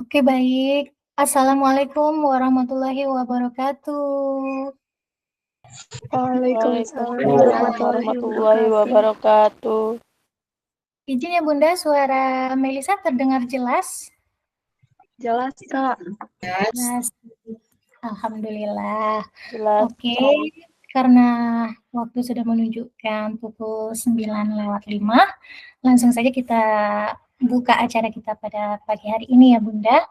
Oke, baik. Assalamualaikum warahmatullahi wabarakatuh. Waalaikumsalam Waalaikumsalam warahmatullahi wabarakatuh. Izin ya Bunda, suara Melisa terdengar jelas? Jelas, Kak. Jelas. Alhamdulillah. Jelas. Oke, karena waktu sudah menunjukkan pukul 9:05, langsung saja kita buka acara kita pada pagi hari ini ya Bunda.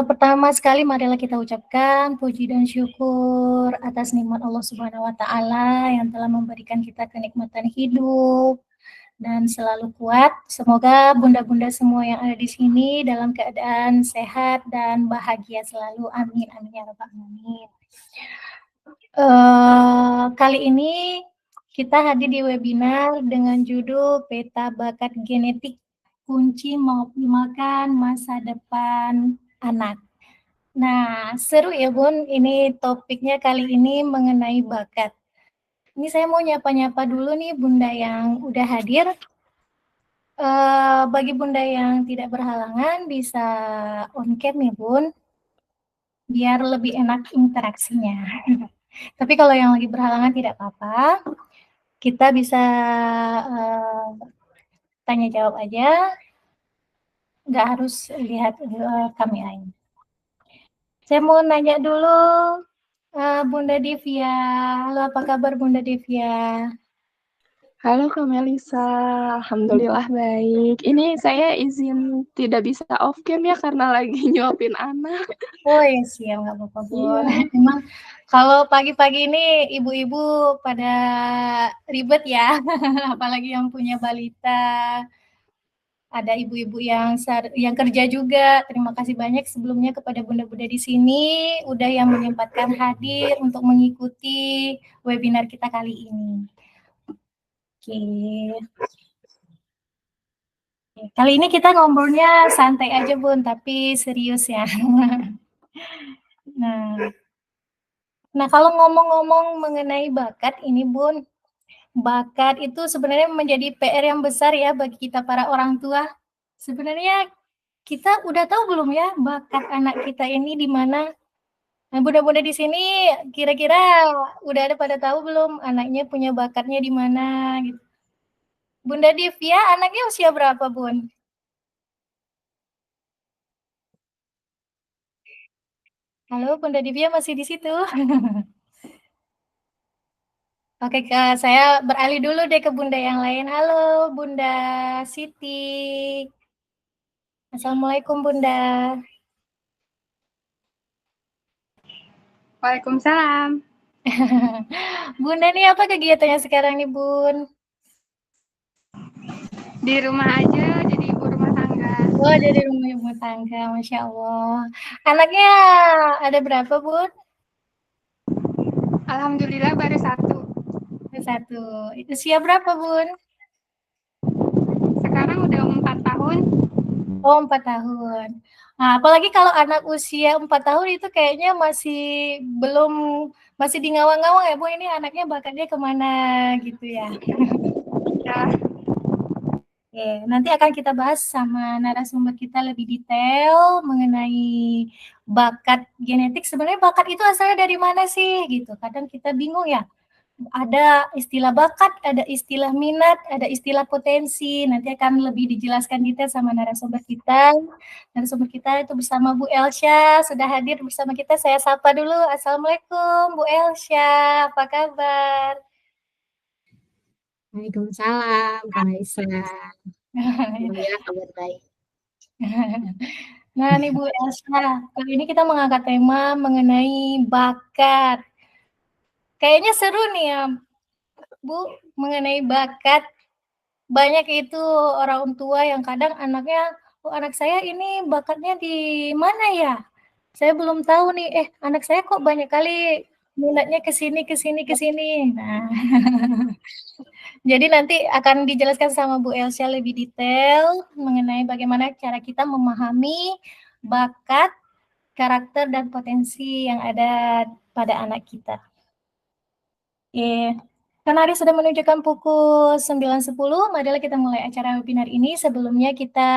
Pertama sekali marilah kita ucapkan puji dan syukur atas nikmat Allah Subhanahu wa taala yang telah memberikan kita kenikmatan hidup dan selalu kuat. Semoga bunda-bunda semua yang ada di sini dalam keadaan sehat dan bahagia selalu. Amin amin ya rabbal alamin. Kali ini kita hadir di webinar dengan judul Peta Bakat Genetik Kunci Mengoptimalkan Masa Depan Anak. Nah, seru ya Bun, ini topiknya kali ini mengenai bakat. Ini saya mau nyapa-nyapa dulu nih Bunda yang udah hadir. Bagi Bunda yang tidak berhalangan bisa on cam ya Bun, biar lebih enak interaksinya. Tapi kalau yang lagi berhalangan tidak apa-apa, kita bisa tanya jawab aja, nggak harus lihat kameranya. Saya mau nanya dulu, Bunda Divya. Halo, apa kabar Bunda Divya? Halo Kak Melisa, Alhamdulillah baik. Ini saya izin tidak bisa off cam ya karena lagi nyuapin anak. Oh ya siap, nggak apa-apa Bun. Iya. Emang kalau pagi-pagi ini ibu-ibu pada ribet ya, apalagi yang punya balita. Ada ibu-ibu yang kerja juga. Terima kasih banyak sebelumnya kepada bunda-bunda di sini udah yang menyempatkan hadir untuk mengikuti webinar kita kali ini. Oke. Kali ini kita ngobrolnya santai aja Bun, tapi serius ya. Nah, kalau ngomong-ngomong mengenai bakat ini Bun, bakat itu sebenarnya menjadi PR yang besar ya bagi kita para orang tua. Sebenarnya kita udah tahu belum ya bakat anak kita ini di mana? Nah, bunda-bunda di sini kira-kira udah ada pada tahu belum anaknya punya bakatnya di mana gitu. Bunda Divya, anaknya usia berapa, Bun? Halo, Bunda Divya masih di situ? Oke, Kak, saya beralih dulu deh ke Bunda yang lain. Halo, Bunda Siti. Assalamualaikum, Bunda. Waalaikumsalam. Bunda nih apa kegiatannya sekarang nih, Bun? Di rumah aja, jadi ibu rumah tangga. Oh, jadi rumah tangga, Masya Allah. Anaknya ada berapa, Bun? Alhamdulillah baru satu. Satu. Usia berapa, Bun? Sekarang udah 4 tahun. Oh, 4 tahun. Nah, apalagi kalau anak usia 4 tahun itu kayaknya masih di ngawang-ngawang ya, Bu, ini anaknya bakatnya kemana gitu ya. Ya. Oke, nanti akan kita bahas sama narasumber kita lebih detail mengenai bakat genetik. Sebenarnya bakat itu asalnya dari mana sih gitu. Kadang kita bingung ya. Ada istilah bakat, ada istilah minat, ada istilah potensi. Nanti akan lebih dijelaskan detail sama narasumber kita. Narasumber kita itu bersama Bu Elsya, sudah hadir bersama kita. Saya sapa dulu. Assalamualaikum Bu Elsya, apa kabar? Waalaikumsalam, Kak Raisa. Alhamdulillah kabar baik. Nah nih Bu Elsya, kali ini kita mengangkat tema mengenai bakat. Kayaknya seru nih ya Bu, mengenai bakat. Banyak itu orang tua yang kadang anaknya, oh anak saya ini bakatnya di mana ya? Saya belum tahu nih, anak saya kok banyak kali minatnya ke sini, ke sini, ke sini. Nah, jadi nanti akan dijelaskan sama Bu Elsya lebih detail mengenai bagaimana cara kita memahami bakat, karakter, dan potensi yang ada pada anak kita. Oke. Karena hari sudah menunjukkan pukul 9.10, marilah kita mulai acara webinar ini. Sebelumnya kita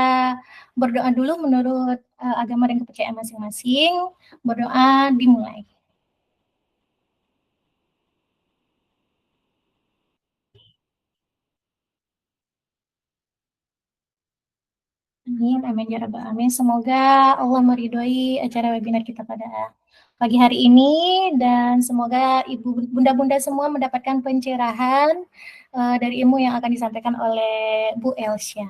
berdoa dulu menurut agama dan kepercayaan masing-masing. Berdoa dimulai. Amin, amin ya rabbal alamin. Semoga Allah meridhoi acara webinar kita pada pagi hari ini dan semoga ibu bunda-bunda semua mendapatkan pencerahan dari ilmu yang akan disampaikan oleh Bu Elsya.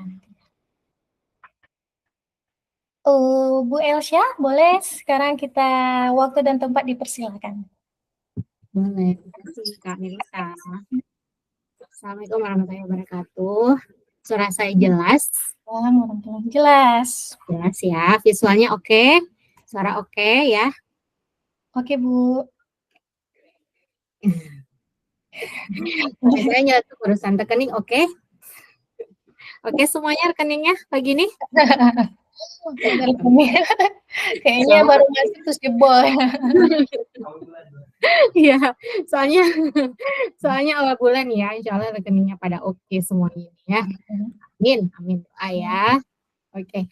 Bu Elsya, boleh sekarang kita waktu dan tempat dipersilakan. Boleh, terima kasih Kak Melisa. Assalamualaikum warahmatullahi wabarakatuh. Suara saya jelas? Jelas. Jelas ya, visualnya oke, suara oke ya. Oke Bu. Saya nyeletuk urusan rekening oke. Oke semuanya rekeningnya pagi ini? Kayaknya baru masuk terus jebol. Iya, soalnya awal bulan ya, insya Allah rekeningnya pada oke semuanya ya. Amin, amin doa ya. Oke,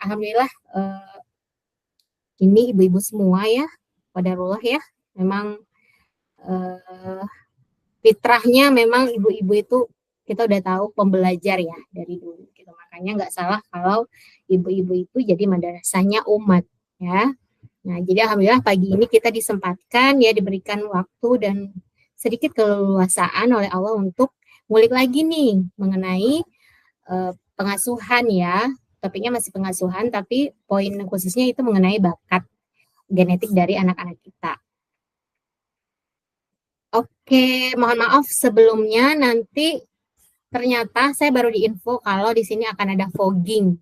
alhamdulillah ini ibu-ibu semua ya, qadarullah ya, memang fitrahnya memang ibu-ibu itu kita udah tahu pembelajar ya dari dulu gitu. Makanya nggak salah kalau ibu-ibu itu jadi madrasahnya umat ya. Nah, jadi alhamdulillah pagi ini kita disempatkan ya diberikan waktu dan sedikit keleluasaan oleh Allah untuk ngulik lagi nih mengenai pengasuhan ya. Topiknya masih pengasuhan tapi poin khususnya itu mengenai bakat genetik dari anak-anak kita. Oke, mohon maaf sebelumnya nanti ternyata saya baru diinfo kalau di sini akan ada fogging.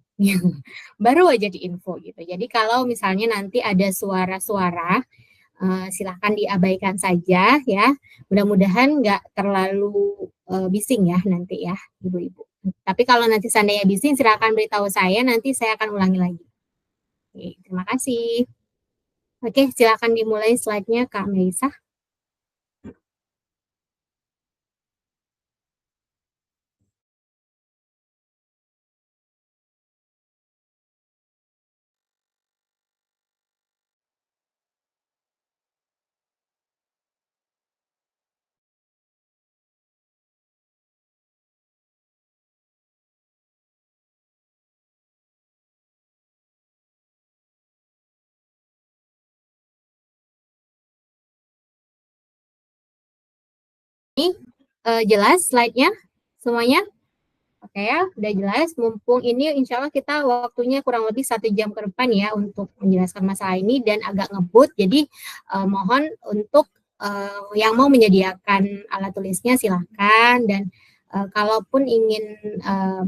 Baru aja diinfo gitu. Jadi kalau misalnya nanti ada suara-suara, silahkan diabaikan saja ya. Mudah-mudahan nggak terlalu bising ya nanti ya, ibu-ibu. Tapi kalau nanti seandainya bising, silahkan beritahu saya, nanti saya akan ulangi lagi. Oke, terima kasih. Oke, silahkan dimulai slide-nya Kak Melisa. Ini jelas slide-nya semuanya? Oke ya, udah jelas. Mumpung ini insya Allah kita waktunya kurang lebih 1 jam ke depan ya untuk menjelaskan masalah ini dan agak ngebut. Jadi mohon untuk yang mau menyediakan alat tulisnya silahkan dan kalaupun ingin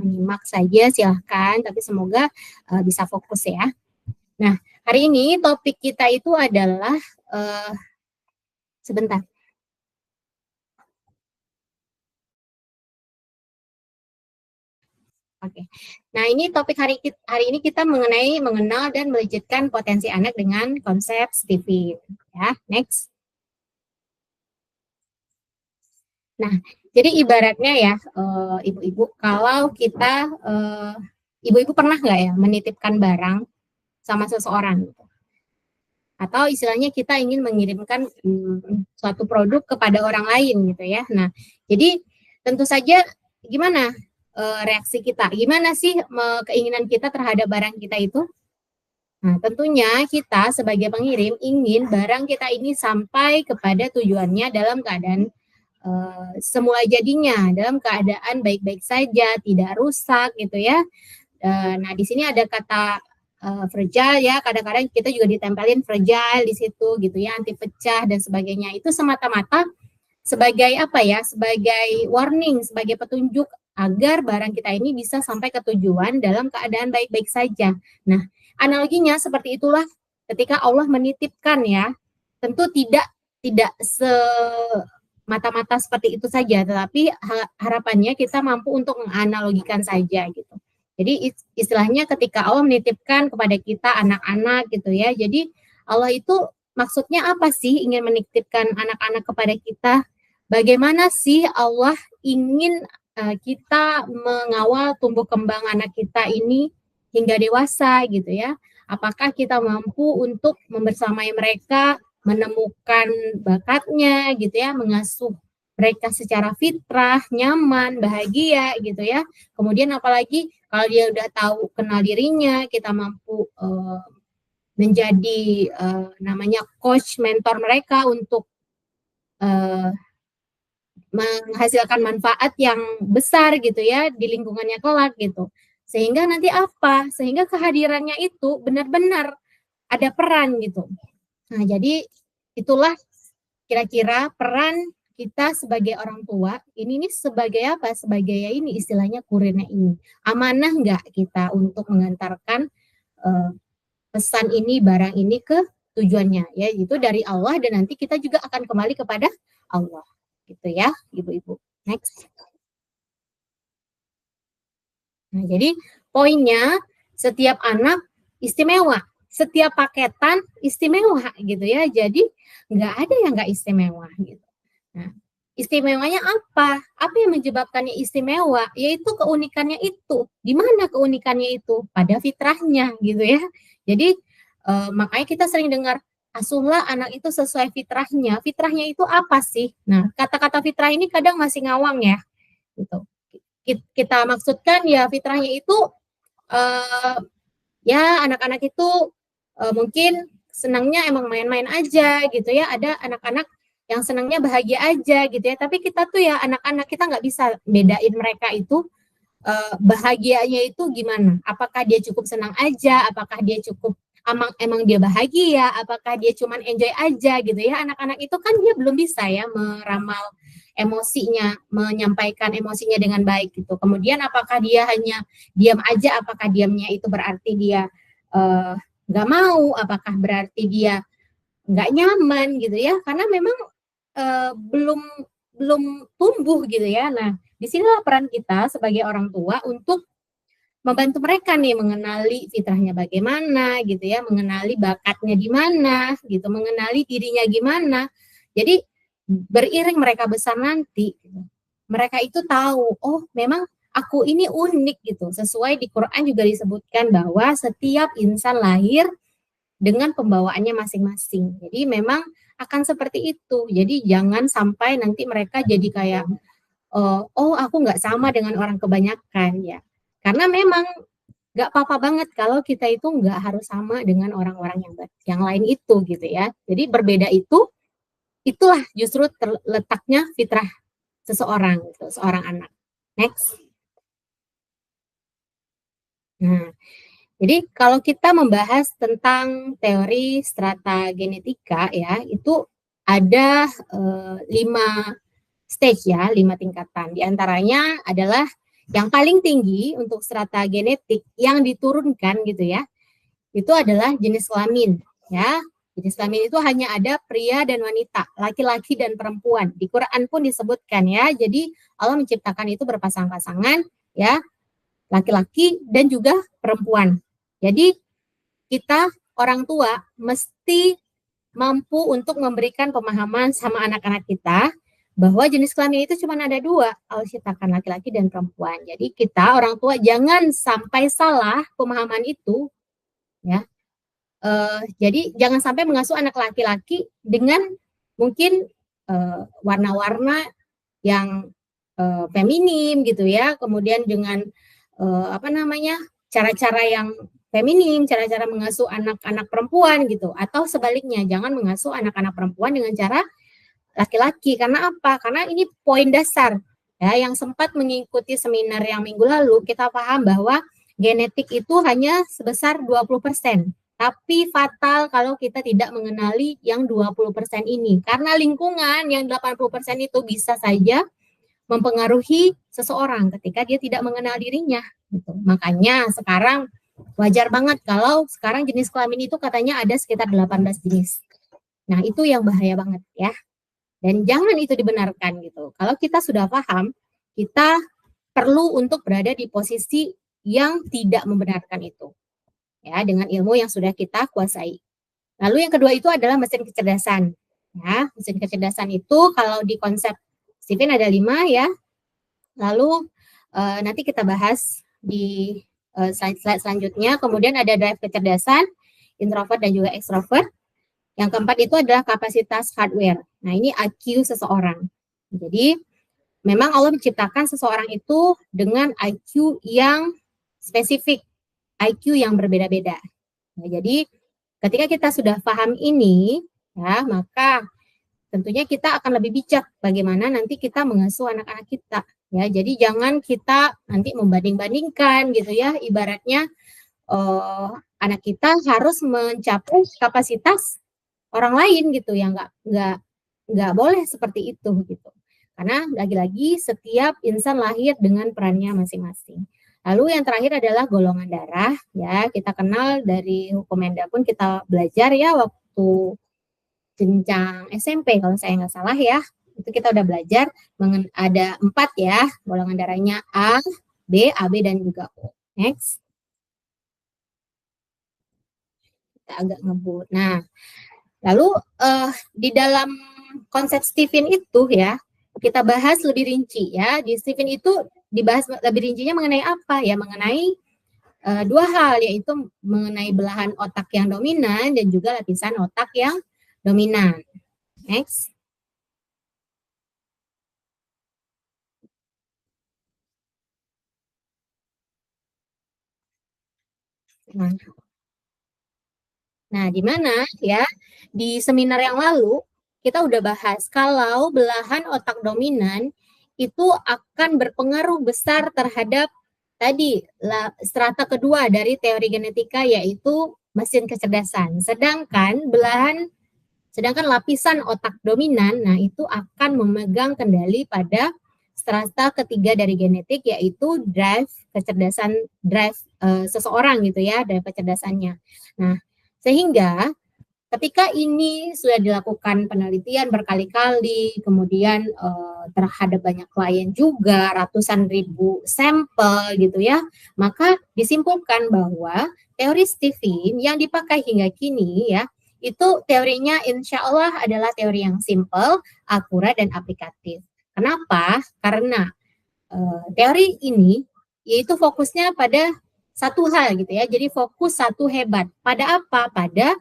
menyimak saja silahkan. Tapi semoga bisa fokus ya. Nah, hari ini topik kita itu adalah sebentar. Oke. Nah, ini topik hari ini kita mengenal dan melejitkan potensi anak dengan konsep STIFIT. Ya, next. Nah, jadi ibaratnya ya, ibu-ibu, kalau kita, ibu-ibu pernah nggak ya menitipkan barang sama seseorang? Atau istilahnya kita ingin mengirimkan suatu produk kepada orang lain gitu ya. Nah, jadi tentu saja gimana reaksi kita? Gimana sih keinginan kita terhadap barang kita itu? Nah, tentunya kita sebagai pengirim ingin barang kita ini sampai kepada tujuannya dalam keadaan semula jadinya, dalam keadaan baik-baik saja, tidak rusak gitu ya. Nah, di sini ada kata fragile ya, kadang-kadang kita juga ditempelin fragile di situ gitu ya, anti pecah dan sebagainya. Itu semata-mata sebagai apa ya? Sebagai warning, sebagai petunjuk agar barang kita ini bisa sampai ke tujuan dalam keadaan baik-baik saja. Nah, analoginya seperti itulah ketika Allah menitipkan ya. Tentu tidak semata-mata seperti itu saja, tetapi harapannya kita mampu untuk menganalogikan saja gitu. Jadi istilahnya ketika Allah menitipkan kepada kita anak-anak gitu ya. Jadi Allah itu maksudnya apa sih ingin menitipkan anak-anak kepada kita? bagaimana sih Allah ingin kita mengawal tumbuh kembang anak kita ini hingga dewasa gitu ya. Apakah kita mampu untuk membersamai mereka, menemukan bakatnya gitu ya, mengasuh mereka secara fitrah, nyaman, bahagia gitu ya. Kemudian apalagi kalau dia udah tahu kenal dirinya, kita mampu menjadi namanya coach, mentor mereka untuk menghasilkan manfaat yang besar gitu ya di lingkungannya kelak gitu. Sehingga nanti apa? Sehingga kehadirannya itu benar-benar ada peran gitu. Nah, jadi itulah kira-kira peran kita sebagai orang tua. Ini sebagai apa? Sebagai ya ini istilahnya kurirnya ini. Amanah nggak kita untuk mengantarkan pesan ini, barang ini ke tujuannya, ya itu dari Allah dan nanti kita juga akan kembali kepada Allah. Gitu ya, ibu-ibu. Next. Nah, jadi poinnya setiap anak istimewa, setiap paketan istimewa gitu ya. Jadi nggak ada yang nggak istimewa gitu. Nah, istimewanya apa? Apa yang menyebabkannya istimewa? Yaitu keunikannya itu. Di mana keunikannya itu? Pada fitrahnya gitu ya. Jadi makanya kita sering dengar asuhlah anak itu sesuai fitrahnya. Fitrahnya itu apa sih? Nah, kata-kata fitrah ini kadang masih ngawang ya. Gitu. Kita maksudkan ya fitrahnya itu ya anak-anak itu mungkin senangnya emang main-main aja gitu ya. Ada anak-anak yang senangnya bahagia aja gitu ya. Tapi kita tuh ya anak-anak kita nggak bisa bedain mereka itu bahagianya itu gimana. Apakah dia cukup senang aja, apakah dia cukup emang dia bahagia, apakah dia cuman enjoy aja gitu ya. Anak-anak itu kan dia belum bisa ya meramal emosinya, menyampaikan emosinya dengan baik gitu. Kemudian apakah dia hanya diam aja, apakah diamnya itu berarti dia nggak mau, apakah berarti dia nggak nyaman gitu ya. Karena memang belum tumbuh gitu ya. Nah, disinilah peran kita sebagai orang tua untuk membantu mereka nih mengenali fitrahnya bagaimana gitu ya, mengenali bakatnya di mana gitu, mengenali dirinya gimana. Jadi beriring mereka besar nanti, mereka itu tahu, oh memang aku ini unik gitu. Sesuai di Quran juga disebutkan bahwa setiap insan lahir dengan pembawaannya masing-masing. Jadi memang akan seperti itu. Jadi jangan sampai nanti mereka jadi kayak, oh aku nggak sama dengan orang kebanyakan ya. Karena memang nggak apa-apa banget kalau kita itu nggak harus sama dengan orang-orang yang lain itu gitu ya. Jadi berbeda itulah justru terletaknya fitrah seseorang, gitu, seorang anak. Next. Nah, jadi kalau kita membahas tentang teori strata genetika ya, itu ada 5 stage ya, 5 tingkatan. Di antaranya adalah yang paling tinggi untuk strata genetik yang diturunkan gitu ya, itu adalah jenis kelamin ya. Jenis kelamin itu hanya ada pria dan wanita, laki-laki dan perempuan. Di Quran pun disebutkan ya. Jadi Allah menciptakan itu berpasang-pasangan ya, laki-laki dan juga perempuan. Jadi kita orang tua mesti mampu untuk memberikan pemahaman sama anak-anak kita bahwa jenis kelamin itu cuma ada 2, Allah ciptakan laki-laki dan perempuan. Jadi kita orang tua jangan sampai salah pemahaman itu, ya. Jadi jangan sampai mengasuh anak laki-laki dengan mungkin warna-warna yang feminim gitu ya, kemudian dengan cara-cara yang feminim, cara-cara mengasuh anak-anak perempuan gitu, atau sebaliknya jangan mengasuh anak-anak perempuan dengan cara laki-laki. Karena apa? Karena ini poin dasar ya, yang sempat mengikuti seminar yang minggu lalu kita paham bahwa genetik itu hanya sebesar 20%, tapi fatal kalau kita tidak mengenali yang 20% ini, karena lingkungan yang 80% itu bisa saja mempengaruhi seseorang ketika dia tidak mengenal dirinya gitu. Makanya sekarang wajar banget kalau sekarang jenis kelamin itu katanya ada sekitar 18 jenis. Nah, itu yang bahaya banget ya. Dan jangan itu dibenarkan gitu. Kalau kita sudah paham, kita perlu untuk berada di posisi yang tidak membenarkan itu. Ya, dengan ilmu yang sudah kita kuasai. Lalu yang kedua itu adalah mesin kecerdasan. Ya, mesin kecerdasan itu kalau di konsep Stephen ada 5 ya. Lalu nanti kita bahas di slide selanjutnya. Kemudian ada drive kecerdasan, introvert dan juga extrovert. Yang keempat itu adalah kapasitas hardware. Nah, ini IQ seseorang. Jadi, memang Allah menciptakan seseorang itu dengan IQ yang spesifik, IQ yang berbeda-beda. Nah, jadi, ketika kita sudah paham ini, ya, maka tentunya kita akan lebih bijak bagaimana nanti kita mengasuh anak-anak kita. Ya, jadi jangan kita nanti membanding-bandingkan gitu ya, ibaratnya anak kita harus mencapai kapasitas orang lain gitu ya, nggak boleh seperti itu gitu. Karena lagi-lagi setiap insan lahir dengan perannya masing-masing. Lalu yang terakhir adalah golongan darah ya, kita kenal dari hukum Enda pun kita belajar ya waktu jenjang SMP kalau saya nggak salah ya, itu kita udah belajar ada 4 ya golongan darahnya, A, B, AB dan juga O. Next. Kita agak ngebut. Nah, lalu di dalam konsep Stephen itu ya, kita bahas lebih rinci ya. Di Stephen itu dibahas lebih rincinya mengenai apa ya? Mengenai 2 hal, yaitu mengenai belahan otak yang dominan dan juga lapisan otak yang dominan. Next. Nah, di mana ya di seminar yang lalu kita udah bahas kalau belahan otak dominan itu akan berpengaruh besar terhadap tadi strata kedua dari teori genetika, yaitu mesin kecerdasan. Sedangkan lapisan otak dominan, nah itu akan memegang kendali pada strata ketiga dari genetik, yaitu drive kecerdasan, seseorang gitu ya, drive kecerdasannya. Nah, sehingga ketika ini sudah dilakukan penelitian berkali-kali, kemudian terhadap banyak klien juga, ratusan ribu sampel gitu ya, maka disimpulkan bahwa teori Stephen yang dipakai hingga kini ya, itu teorinya insya Allah adalah teori yang simple, akurat, dan aplikatif. Kenapa? Karena teori ini yaitu fokusnya pada satu hal gitu ya, jadi fokus satu hebat. Pada apa? Pada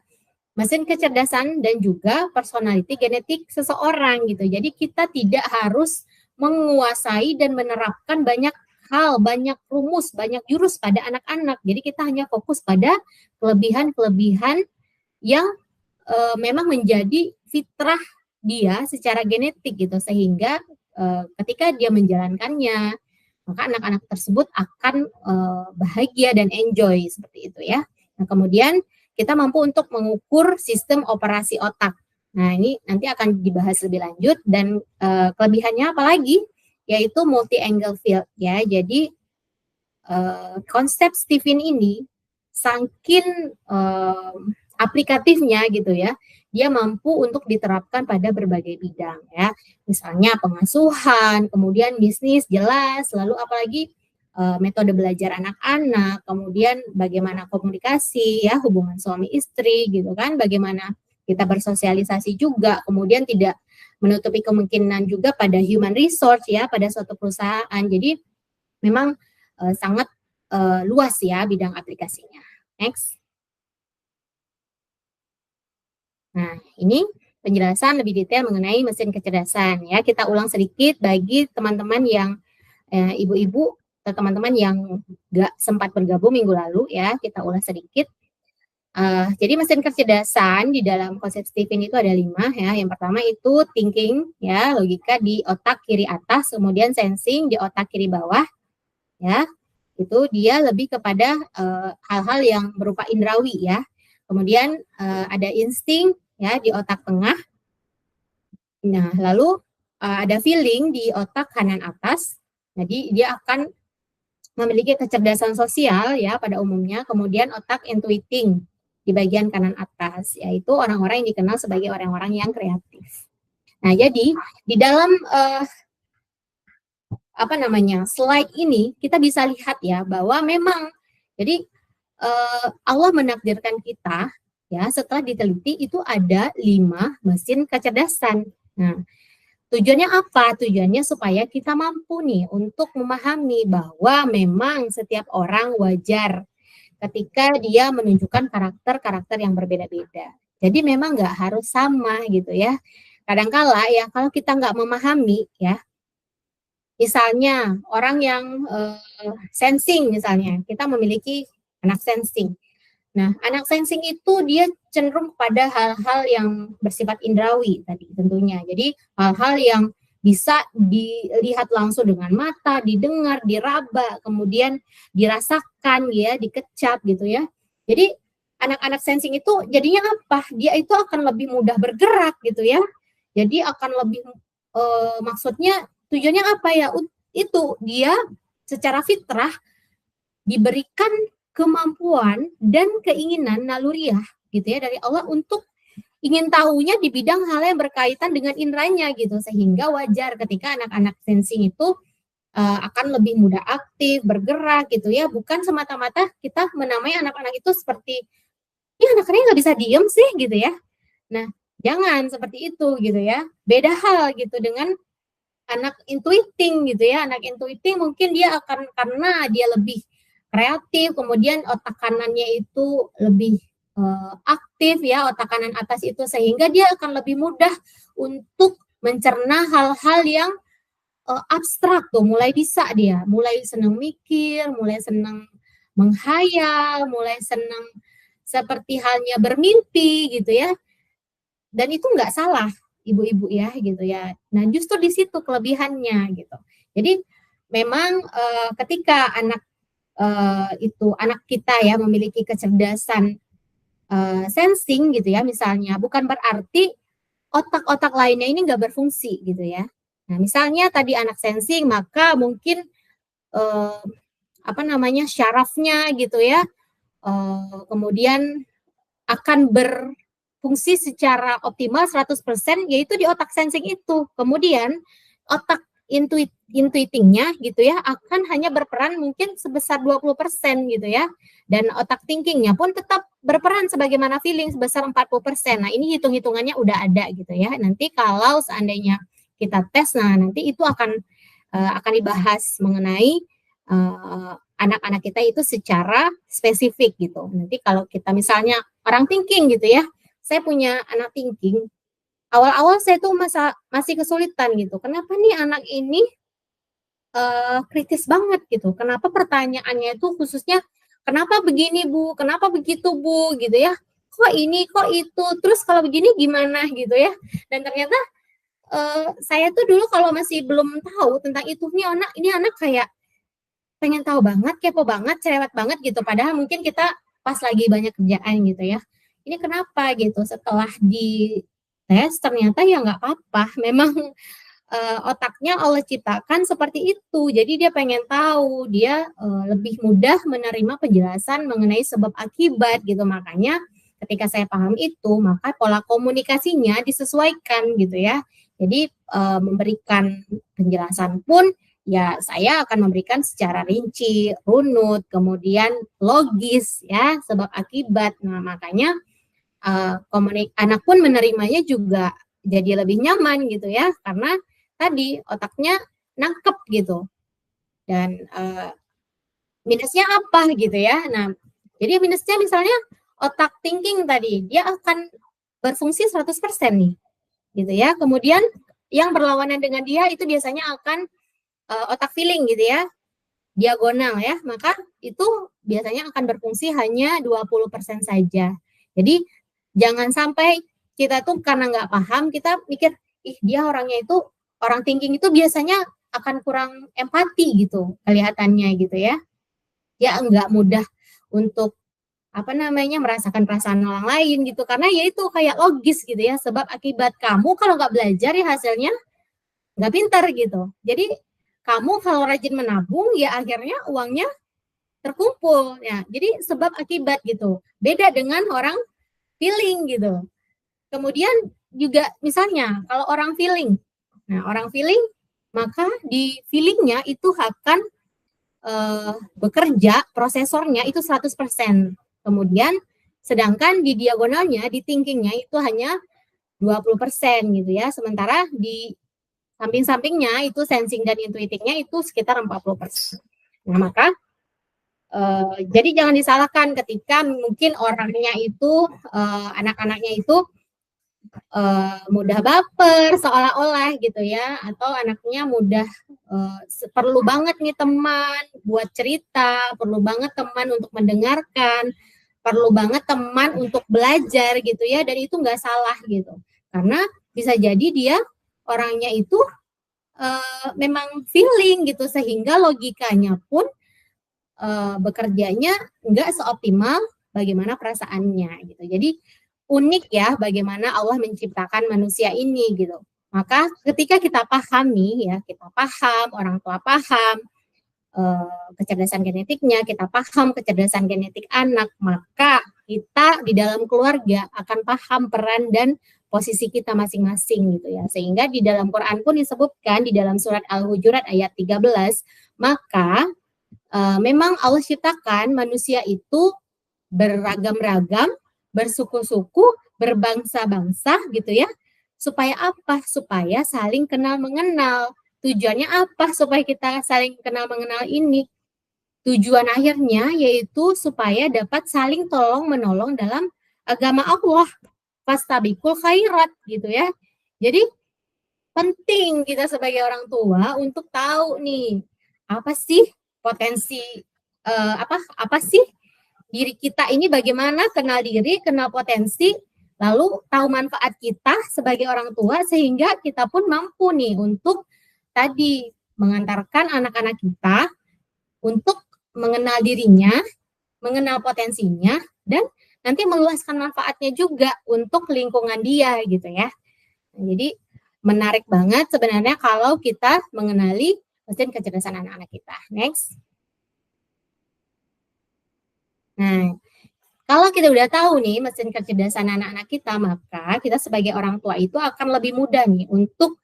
mesin kecerdasan dan juga personality genetik seseorang gitu. Jadi kita tidak harus menguasai dan menerapkan banyak hal, banyak rumus, banyak jurus pada anak-anak. Jadi kita hanya fokus pada kelebihan-kelebihan yang memang menjadi fitrah dia secara genetik gitu, sehingga ketika dia menjalankannya maka anak-anak tersebut akan bahagia dan enjoy seperti itu ya. Nah, kemudian kita mampu untuk mengukur sistem operasi otak. Nah, ini nanti akan dibahas lebih lanjut, dan kelebihannya apalagi yaitu multi angle field ya. Jadi konsep Stephen ini saking aplikatifnya gitu ya, dia mampu untuk diterapkan pada berbagai bidang ya, misalnya pengasuhan, kemudian bisnis jelas, lalu apalagi metode belajar anak-anak, kemudian bagaimana komunikasi ya, hubungan suami istri gitu kan, bagaimana kita bersosialisasi juga, kemudian tidak menutupi kemungkinan juga pada human resource ya, pada suatu perusahaan. Jadi memang sangat luas ya bidang aplikasinya. Next. Nah, ini penjelasan lebih detail mengenai mesin kecerdasan ya. Kita ulang sedikit bagi teman-teman yang ibu-ibu atau teman-teman yang nggak sempat bergabung minggu lalu ya. Kita ulang sedikit. Jadi mesin kecerdasan di dalam konsep Stephen itu ada 5 ya. Yang pertama itu thinking ya, logika di otak kiri atas, kemudian sensing di otak kiri bawah ya. Itu dia lebih kepada hal-hal yang berupa indrawi ya. Kemudian ada insting ya di otak tengah. Nah, lalu ada feeling di otak kanan atas. Jadi dia akan memiliki kecerdasan sosial ya pada umumnya. Kemudian otak intuiting di bagian kanan atas, yaitu orang-orang yang dikenal sebagai orang-orang yang kreatif. Nah, jadi di dalam slide ini kita bisa lihat ya bahwa memang jadi Allah menakdirkan kita ya, setelah diteliti itu ada 5 mesin kecerdasan. Nah, Tujuannya apa? Tujuannya supaya kita mampu nih untuk memahami bahwa memang setiap orang wajar ketika dia menunjukkan karakter-karakter yang berbeda-beda. Jadi memang nggak harus sama gitu ya. Kadangkala ya kalau kita nggak memahami ya, misalnya orang yang sensing misalnya, kita memiliki anak sensing. Nah, anak sensing itu dia cenderung pada hal-hal yang bersifat indrawi tadi tentunya. Jadi hal-hal yang bisa dilihat langsung dengan mata, didengar, diraba, kemudian dirasakan ya, dikecap gitu ya. Jadi anak-anak sensing itu jadinya apa? Dia itu akan lebih mudah bergerak gitu ya. Jadi akan lebih maksudnya tujuannya apa ya? Itu dia secara fitrah diberikan kemampuan dan keinginan naluriah gitu ya dari Allah untuk ingin tahunya di bidang hal yang berkaitan dengan indranya gitu, sehingga wajar ketika anak-anak sensing itu akan lebih mudah aktif, bergerak gitu ya, bukan semata-mata kita menamai anak-anak itu seperti ini anaknya nggak bisa diem sih gitu ya. Nah, jangan seperti itu gitu ya. Beda hal gitu dengan anak intuiting gitu ya. Anak intuiting mungkin dia akan karena dia lebih kreatif, kemudian otak kanannya itu lebih aktif ya, otak kanan atas itu, sehingga dia akan lebih mudah untuk mencerna hal-hal yang abstrak tuh, mulai bisa dia, mulai senang mikir, mulai senang menghayal, mulai senang seperti halnya bermimpi gitu ya. Dan itu nggak salah ibu-ibu ya gitu ya. Nah justru di situ kelebihannya gitu. Jadi memang ketika anak anak kita ya memiliki kecerdasan sensing gitu ya misalnya, bukan berarti otak-otak lainnya ini nggak berfungsi gitu ya. Nah misalnya tadi anak sensing, maka mungkin syarafnya gitu ya, kemudian akan berfungsi secara optimal 100% yaitu di otak sensing itu. Kemudian otak intuitingnya gitu ya akan hanya berperan mungkin sebesar 20% gitu ya, dan otak thinkingnya pun tetap berperan sebagaimana feeling sebesar 40%. Nah ini hitung-hitungannya udah ada gitu ya. Nanti kalau seandainya kita tes, nah nanti itu akan dibahas mengenai anak-anak kita itu secara spesifik gitu. Nanti kalau kita misalnya orang thinking gitu ya, saya punya anak thinking. Awal-awal saya tuh masih kesulitan gitu. Kenapa nih anak ini kritis banget gitu? Kenapa pertanyaannya itu khususnya kenapa begini Bu? Kenapa begitu Bu? Gitu ya? Kok ini? Kok itu? Terus kalau begini gimana gitu ya? Dan ternyata saya tuh dulu kalau masih belum tahu tentang itu, ini anak kayak pengen tahu banget, kepo banget, cerewet banget gitu. Padahal mungkin kita pas lagi banyak kerjaan gitu ya. Ini kenapa gitu? Setelah di tes ternyata ya nggak apa-apa, memang otaknya Allah ciptakan seperti itu, jadi dia pengen tahu, dia lebih mudah menerima penjelasan mengenai sebab akibat gitu. Makanya ketika saya paham itu, maka pola komunikasinya disesuaikan gitu ya. Jadi memberikan penjelasan pun ya saya akan memberikan secara rinci, runut, kemudian logis ya, sebab akibat. Nah makanya anak pun menerimanya juga jadi lebih nyaman gitu ya, karena tadi otaknya nangkep gitu. Dan minusnya apa gitu ya. Nah jadi minusnya misalnya otak thinking tadi dia akan berfungsi 100% nih gitu ya. Kemudian yang berlawanan dengan dia itu biasanya akan otak feeling gitu ya, diagonal ya, maka itu biasanya akan berfungsi hanya 20% saja. Jadi jangan sampai kita tuh karena nggak paham, kita mikir, ih dia orangnya itu, orang thinking itu biasanya akan kurang empati gitu, kelihatannya gitu ya. Dia nggak mudah untuk merasakan perasaan orang lain gitu, karena ya itu kayak logis gitu ya, sebab akibat. Kamu kalau nggak belajar ya hasilnya nggak pintar gitu. Jadi kamu kalau rajin menabung ya akhirnya uangnya terkumpul ya. Jadi sebab akibat gitu. Beda dengan orang feeling gitu. Kemudian juga misalnya kalau orang feeling, nah orang feeling maka di feelingnya itu akan bekerja prosesornya itu 100%. Kemudian sedangkan di diagonalnya, di thinkingnya itu hanya 20% gitu ya. Sementara di Samping-sampingnya itu sensing dan intuitingnya itu sekitar 40%. Nah, maka jadi jangan disalahkan ketika mungkin orangnya itu, anak-anaknya itu mudah baper seolah-olah gitu ya, atau anaknya mudah perlu banget nih teman buat cerita, perlu banget teman untuk mendengarkan, perlu banget teman untuk belajar gitu ya, dan itu nggak salah gitu, karena bisa jadi dia orangnya itu memang feeling gitu, sehingga logikanya pun bekerjanya nggak seoptimal bagaimana perasaannya gitu. Jadi unik ya bagaimana Allah menciptakan manusia ini gitu. Maka ketika kita pahami ya, kita paham, orang tua paham kecerdasan genetiknya, kita paham kecerdasan genetik anak, maka kita di dalam keluarga akan paham peran dan posisi kita masing-masing gitu ya. Sehingga di dalam Quran pun disebutkan di dalam surat Al-Hujurat ayat 13, maka memang Allah ciptakan manusia itu beragam-ragam, bersuku-suku, berbangsa-bangsa gitu ya. Supaya apa? Supaya saling kenal mengenal. Tujuannya apa supaya kita saling kenal mengenal ini? Tujuan akhirnya yaitu supaya dapat saling tolong menolong dalam agama Allah. Fastabiqul khairat gitu ya. Jadi penting kita sebagai orang tua untuk tahu nih, apa sih potensi apa sih diri kita ini, bagaimana kenal diri, kenal potensi, lalu tahu manfaat kita sebagai orang tua, sehingga kita pun mampu nih untuk tadi mengantarkan anak-anak kita untuk mengenal dirinya, mengenal potensinya, dan nanti meluaskan manfaatnya juga untuk lingkungan dia gitu ya. Jadi menarik banget sebenarnya kalau kita mengenali mesin kecerdasan anak-anak kita. Next. Nah, kalau kita udah tahu nih mesin kecerdasan anak-anak kita, maka kita sebagai orang tua itu akan lebih mudah nih untuk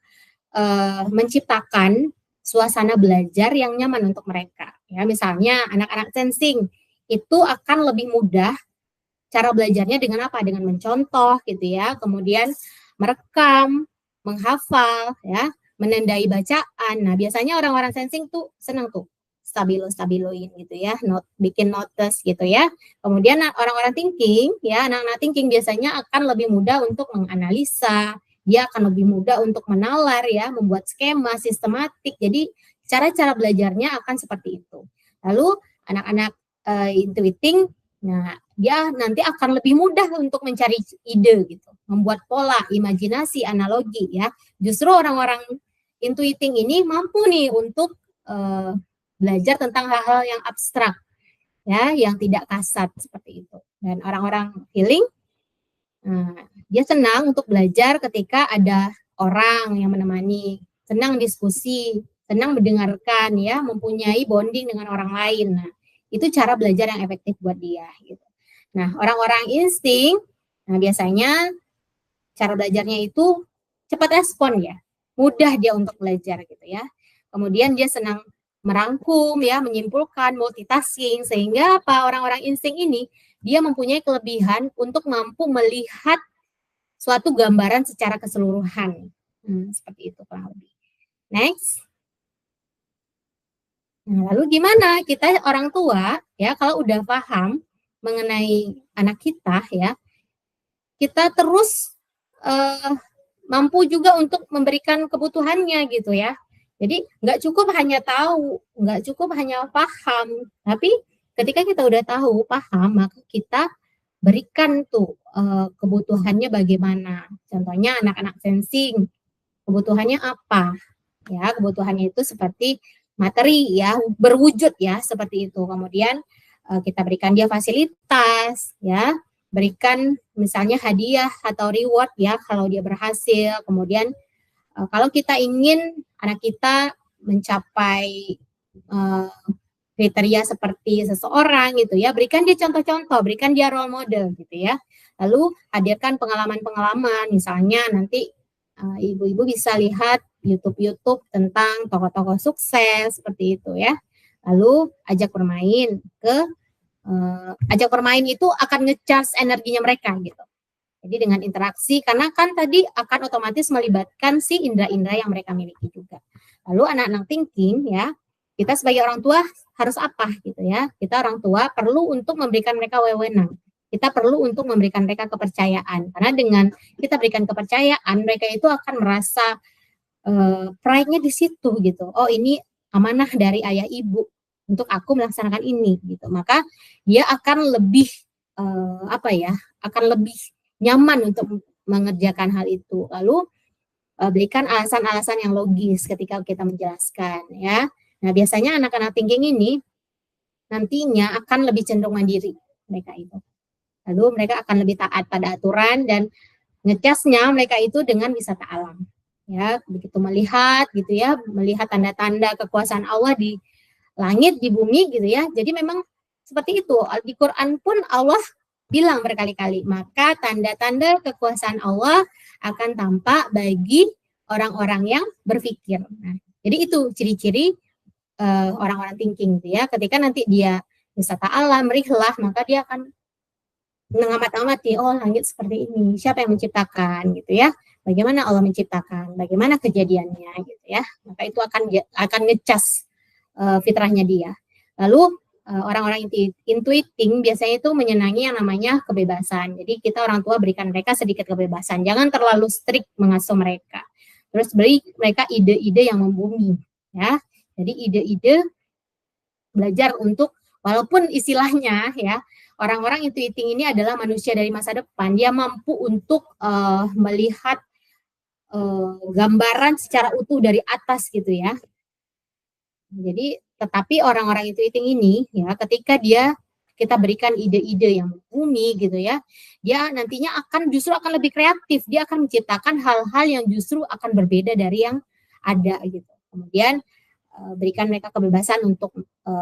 menciptakan suasana belajar yang nyaman untuk mereka. Ya, misalnya anak-anak sensing itu akan lebih mudah cara belajarnya dengan apa? Dengan mencontoh gitu ya, kemudian merekam, menghafal, ya, menandai bacaan. Nah, biasanya orang-orang sensing tuh senang tuh stabiloin gitu ya, bikin notes gitu ya. Kemudian orang-orang thinking ya, anak-anak thinking biasanya akan lebih mudah untuk menganalisa, dia akan lebih mudah untuk menalar ya, membuat skema sistematik. Jadi cara-cara belajarnya akan seperti itu. Lalu anak-anak intuiting, nah dia nanti akan lebih mudah untuk mencari ide gitu, membuat pola, imajinasi, analogi ya. Justru orang-orang intuiting ini mampu nih untuk belajar tentang hal-hal yang abstrak ya, yang tidak kasat seperti itu. Dan orang-orang feeling, dia senang untuk belajar ketika ada orang yang menemani, senang diskusi, senang mendengarkan ya, mempunyai bonding dengan orang lain. Nah, itu cara belajar yang efektif buat dia gitu. Nah, orang-orang insting, nah biasanya cara belajarnya itu cepat respon ya, mudah dia untuk belajar gitu ya. Kemudian dia senang merangkum ya, menyimpulkan, multitasking, sehingga apa, orang-orang insting ini dia mempunyai kelebihan untuk mampu melihat suatu gambaran secara keseluruhan. Seperti itu kurang lebih. Next. Nah, lalu gimana kita orang tua ya, kalau udah paham mengenai anak kita ya, kita terus mampu juga untuk memberikan kebutuhannya gitu ya. Jadi nggak cukup hanya tahu, nggak cukup hanya paham, tapi ketika kita udah tahu, paham, maka kita berikan tuh kebutuhannya bagaimana. Contohnya anak-anak sensing, kebutuhannya apa? Ya, kebutuhannya itu seperti materi ya, berwujud ya, seperti itu. Kemudian kita berikan dia fasilitas ya, berikan misalnya hadiah atau reward ya kalau dia berhasil. Kemudian kalau kita ingin anak kita mencapai kriteria seperti seseorang gitu ya, berikan dia contoh-contoh, berikan dia role model gitu ya. Lalu hadirkan pengalaman-pengalaman, misalnya nanti ibu-ibu bisa lihat YouTube tentang tokoh-tokoh sukses seperti itu ya. Lalu ajak bermain itu akan nge-charge energinya mereka gitu. Jadi dengan interaksi, karena kan tadi akan otomatis melibatkan si indera-indera yang mereka miliki juga. Lalu anak-anak thinking ya, kita sebagai orang tua harus apa gitu ya? Kita orang tua perlu untuk memberikan mereka wewenang. Kita perlu untuk memberikan mereka kepercayaan. Karena dengan kita berikan kepercayaan, mereka itu akan merasa pride-nya di situ gitu. Oh, ini amanah dari ayah ibu untuk aku melaksanakan ini gitu. Maka dia akan lebih akan lebih nyaman untuk mengerjakan hal itu. Lalu berikan alasan-alasan yang logis ketika kita menjelaskan ya. Nah, biasanya anak-anak thinking ini nantinya akan lebih cenderung mandiri mereka itu. Lalu mereka akan lebih taat pada aturan dan ngecasnya mereka itu dengan wisata alam. Ya, begitu melihat gitu ya, melihat tanda-tanda kekuasaan Allah di langit, di bumi gitu ya. Jadi memang seperti itu. Di Quran pun Allah bilang berkali-kali, maka tanda-tanda kekuasaan Allah akan tampak bagi orang-orang yang berpikir. Nah, jadi itu ciri-ciri orang-orang thinking gitu ya. Ketika nanti dia wisata alam, rihlah, maka dia akan mengamati, oh langit seperti ini, siapa yang menciptakan gitu ya. Bagaimana Allah menciptakan, bagaimana kejadiannya gitu ya. Maka itu akan ngecas fitrahnya dia. Lalu orang-orang intuiting biasanya itu menyenangi yang namanya kebebasan. Jadi kita orang tua berikan mereka sedikit kebebasan. Jangan terlalu strict mengasuh mereka. Terus beri mereka ide-ide yang membumi. Ya, jadi ide-ide belajar untuk, walaupun istilahnya ya, orang-orang intuiting ini adalah manusia dari masa depan. Dia mampu untuk melihat gambaran secara utuh dari atas gitu ya. Jadi tetapi orang-orang intuiting ini ya, ketika kita berikan ide-ide yang bumi gitu ya, dia nantinya justru akan lebih kreatif. Dia akan menciptakan hal-hal yang justru akan berbeda dari yang ada gitu. Kemudian berikan mereka kebebasan untuk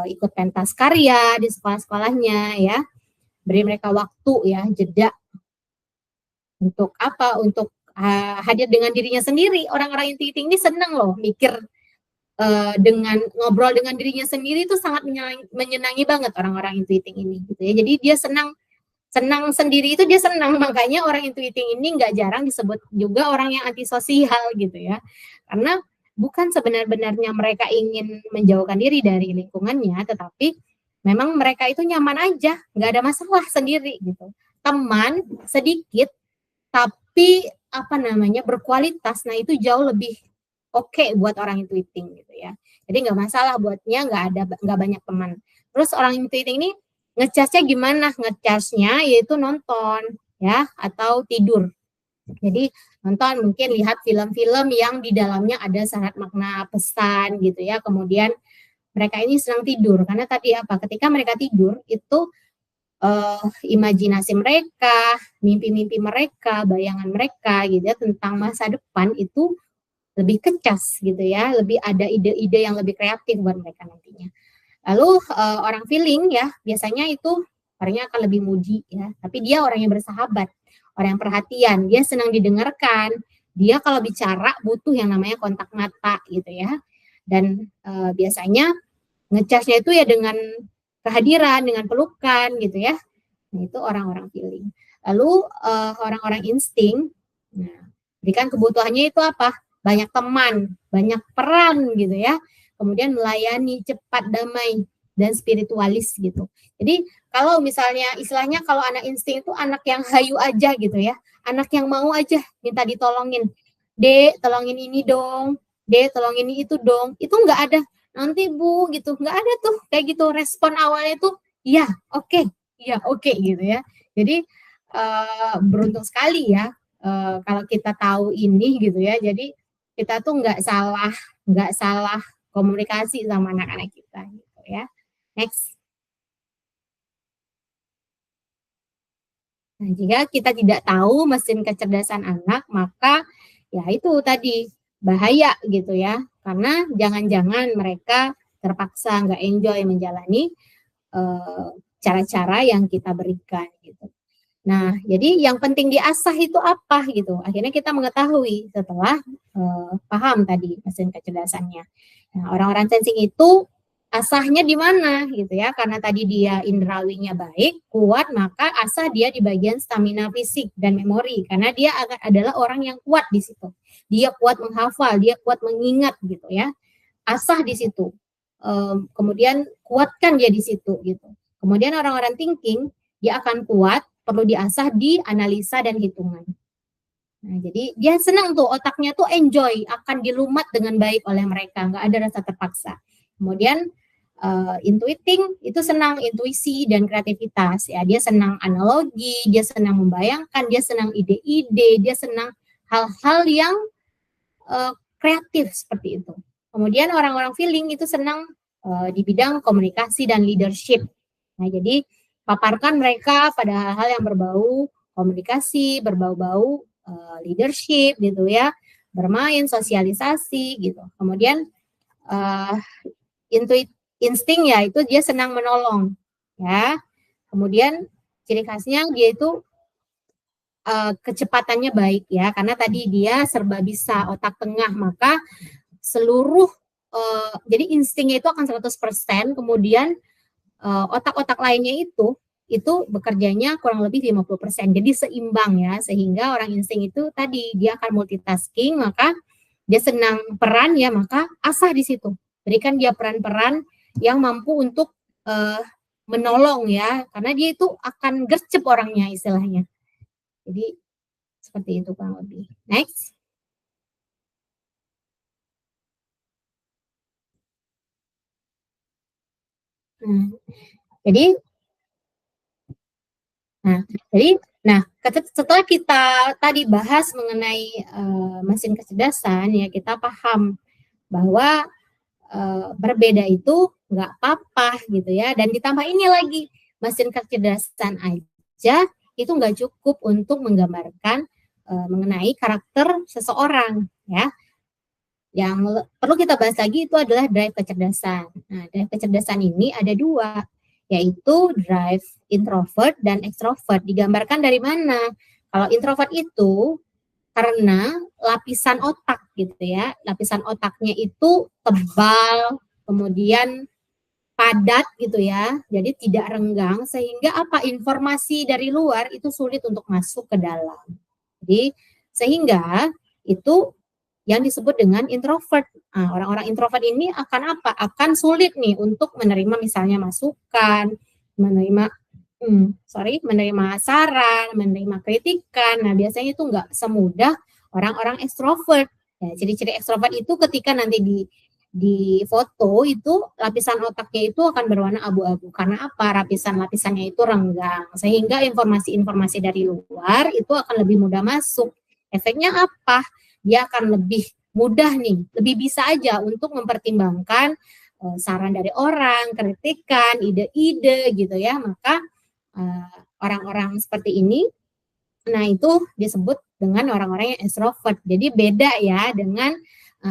ikut pentas karya di sekolah-sekolahnya ya. Beri mereka waktu ya, jeda untuk apa? Untuk hadir dengan dirinya sendiri. Orang-orang intuiting ini senang loh mikir dengan ngobrol dengan dirinya sendiri itu sangat menyenangi banget orang-orang intuiting ini gitu ya. Jadi dia senang sendiri itu dia senang, makanya orang intuiting ini nggak jarang disebut juga orang yang antisosial gitu ya. Karena bukan sebenar-benarnya mereka ingin menjauhkan diri dari lingkungannya, tetapi memang mereka itu nyaman aja, nggak ada masalah sendiri gitu. Teman sedikit tapi berkualitas, nah itu jauh lebih oke buat orang intuiting gitu ya. Jadi nggak masalah buatnya nggak banyak teman. Terus orang intuiting ini ngecasnya gimana? Ngecasnya yaitu nonton ya atau tidur. Jadi nonton, mungkin lihat film-film yang di dalamnya ada syarat makna pesan gitu ya. Kemudian mereka ini senang tidur karena tadi ketika mereka tidur itu imajinasi mereka, mimpi-mimpi mereka, bayangan mereka gitu ya tentang masa depan itu lebih kecas gitu ya, lebih ada ide-ide yang lebih kreatif buat mereka nantinya. Lalu orang feeling ya, biasanya itu orangnya akan lebih moody ya, tapi dia orang yang bersahabat, orang yang perhatian, dia senang didengarkan, dia kalau bicara butuh yang namanya kontak mata gitu ya. Dan biasanya ngecasnya itu ya dengan kehadiran, dengan pelukan gitu ya. Nah, itu orang-orang feeling. Lalu orang-orang insting, nah, berikan kebutuhannya itu apa? Banyak teman, banyak peran gitu ya. Kemudian melayani, cepat, damai, dan spiritualis gitu. Jadi kalau misalnya istilahnya kalau anak insting itu anak yang hayu aja gitu ya. Anak yang mau aja minta ditolongin. Dek, tolongin ini dong. Dek, tolongin itu dong. Itu nggak ada. Nanti Bu gitu. Nggak ada tuh kayak gitu. Respon awalnya tuh iya, oke. Iya, oke gitu ya. Jadi beruntung sekali ya kalau kita tahu ini gitu ya. Jadi kita tuh nggak salah komunikasi sama anak-anak kita gitu ya. Next. Nah, jika kita tidak tahu mesin kecerdasan anak, maka ya itu tadi bahaya gitu ya. Karena jangan-jangan mereka terpaksa nggak enjoy menjalani cara-cara yang kita berikan gitu. Nah, jadi yang penting diasah itu apa gitu. Akhirnya kita mengetahui setelah paham tadi mesin kecerdasannya. Nah, orang-orang sensing itu asahnya di mana gitu ya, karena tadi dia indrawinya baik, kuat, maka asah dia di bagian stamina fisik dan memori, karena dia adalah orang yang kuat di situ. Dia kuat menghafal, dia kuat mengingat gitu ya. Asah di situ. Kemudian kuatkan dia di situ gitu. Kemudian orang-orang thinking dia akan kuat, perlu diasah di analisa dan hitungan. Nah, jadi dia senang tuh, otaknya tuh enjoy, akan dilumat dengan baik oleh mereka, nggak ada rasa terpaksa. Kemudian intuiting itu senang intuisi dan kreativitas ya, dia senang analogi, dia senang membayangkan, dia senang ide-ide, dia senang hal-hal yang kreatif seperti itu. Kemudian orang-orang feeling itu senang di bidang komunikasi dan leadership. Nah, jadi paparkan mereka pada hal-hal yang berbau komunikasi, berbau-bau leadership gitu ya, bermain, sosialisasi gitu. Kemudian insting ya, itu dia senang menolong ya. Kemudian ciri khasnya dia itu kecepatannya baik ya, karena tadi dia serba bisa, otak tengah, maka seluruh jadi instingnya itu akan 100%, kemudian otak-otak lainnya itu bekerjanya kurang lebih 50%. Jadi seimbang ya, sehingga orang insting itu tadi dia akan multitasking, maka dia senang peran ya, maka asah di situ. Berikan dia peran-peran yang mampu untuk menolong ya, karena dia itu akan gercep orangnya istilahnya. Jadi seperti itu kurang lebih. Next. Jadi setelah kita tadi bahas mengenai mesin kecerdasan ya, kita paham bahwa berbeda itu nggak apa-apa gitu ya, dan ditambah ini lagi, mesin kecerdasan aja itu nggak cukup untuk menggambarkan mengenai karakter seseorang ya. Yang perlu kita bahas lagi itu adalah drive kecerdasan. Nah, drive kecerdasan ini ada dua, yaitu drive introvert dan extrovert. Digambarkan dari mana? Kalau introvert itu karena lapisan otak gitu ya, lapisan otaknya itu tebal, kemudian padat gitu ya, jadi tidak renggang, sehingga apa, informasi dari luar itu sulit untuk masuk ke dalam. Jadi sehingga itu yang disebut dengan introvert. Nah, orang-orang introvert ini akan apa? Akan sulit nih untuk menerima misalnya masukan, menerima saran, menerima kritikan. Nah, biasanya itu nggak semudah orang-orang ekstrovert. Ya, ciri-ciri ekstrovert itu ketika nanti di foto itu lapisan otaknya itu akan berwarna abu-abu. Karena apa? Lapisan-lapisannya itu renggang, sehingga informasi-informasi dari luar itu akan lebih mudah masuk. Efeknya apa? Dia akan lebih mudah nih, lebih bisa aja untuk mempertimbangkan saran dari orang, kritikan, ide-ide gitu ya. Maka orang-orang seperti ini, nah itu disebut dengan orang-orang yang extrovert. Jadi beda ya dengan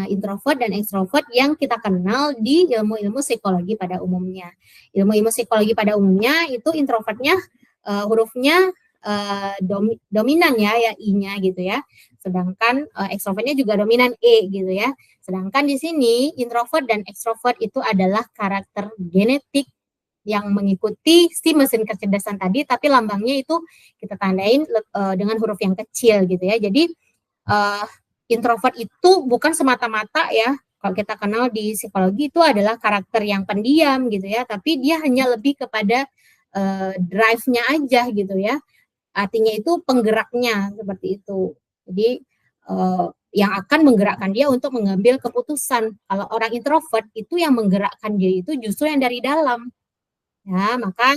introvert dan extrovert yang kita kenal di ilmu-ilmu psikologi pada umumnya. Ilmu-ilmu psikologi pada umumnya itu introvertnya hurufnya dominan ya I-nya gitu ya. Sedangkan extrovertnya juga dominan E gitu ya. Sedangkan di sini introvert dan extrovert itu adalah karakter genetik yang mengikuti si mesin kecerdasan tadi, tapi lambangnya itu kita tandain dengan huruf yang kecil gitu ya. Jadi introvert itu bukan semata-mata ya, kalau kita kenal di psikologi itu adalah karakter yang pendiam gitu ya, tapi dia hanya lebih kepada drive-nya aja gitu ya. Artinya itu penggeraknya seperti itu. Jadi yang akan menggerakkan dia untuk mengambil keputusan. Kalau orang introvert itu yang menggerakkan dia itu justru yang dari dalam. Ya, maka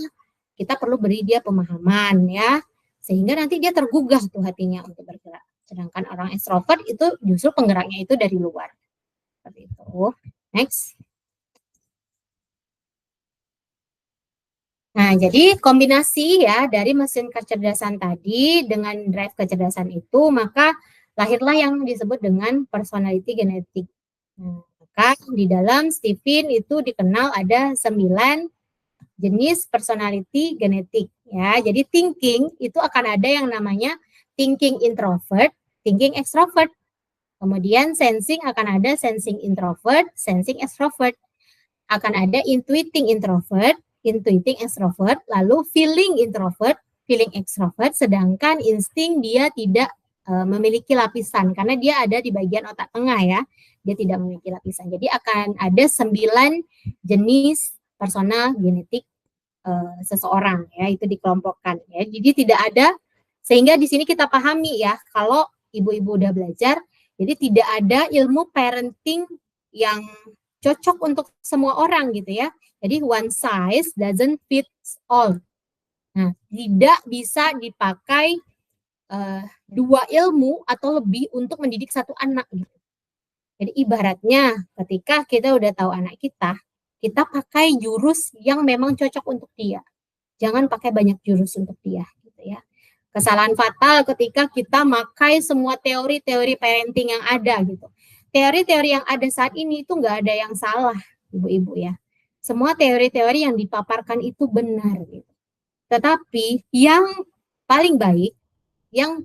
kita perlu beri dia pemahaman ya, sehingga nanti dia tergugah tuh hatinya untuk bergerak. Sedangkan orang extrovert itu justru penggeraknya itu dari luar. Seperti itu. Next. Nah, jadi kombinasi ya dari mesin kecerdasan tadi dengan drive kecerdasan itu, maka lahirlah yang disebut dengan personality genetik. Nah, maka di dalam Stephen itu dikenal ada 9 jenis personality genetik ya. Jadi thinking itu akan ada yang namanya thinking introvert, thinking extrovert. Kemudian sensing akan ada sensing introvert, sensing extrovert. akan ada intuiting introvert, intuiting extrovert, lalu feeling introvert, feeling extrovert, sedangkan insting dia tidak memiliki lapisan karena dia ada di bagian otak tengah ya, dia tidak memiliki lapisan. Jadi akan ada 9 jenis personal genetik seseorang ya, itu dikelompokkan ya. Jadi tidak ada, sehingga di sini kita pahami ya, kalau ibu-ibu udah belajar, jadi tidak ada ilmu parenting yang cocok untuk semua orang gitu ya. Jadi one size doesn't fit all. Nah, tidak bisa dipakai 2 ilmu atau lebih untuk mendidik satu anak gitu. Jadi ibaratnya ketika kita udah tahu anak kita pakai jurus yang memang cocok untuk dia. Jangan pakai banyak jurus untuk dia gitu ya. Kesalahan fatal ketika kita pakai semua teori-teori parenting yang ada gitu. Teori-teori yang ada saat ini itu nggak ada yang salah, ibu-ibu ya. Semua teori-teori yang dipaparkan itu benar gitu. Tetapi yang paling baik, yang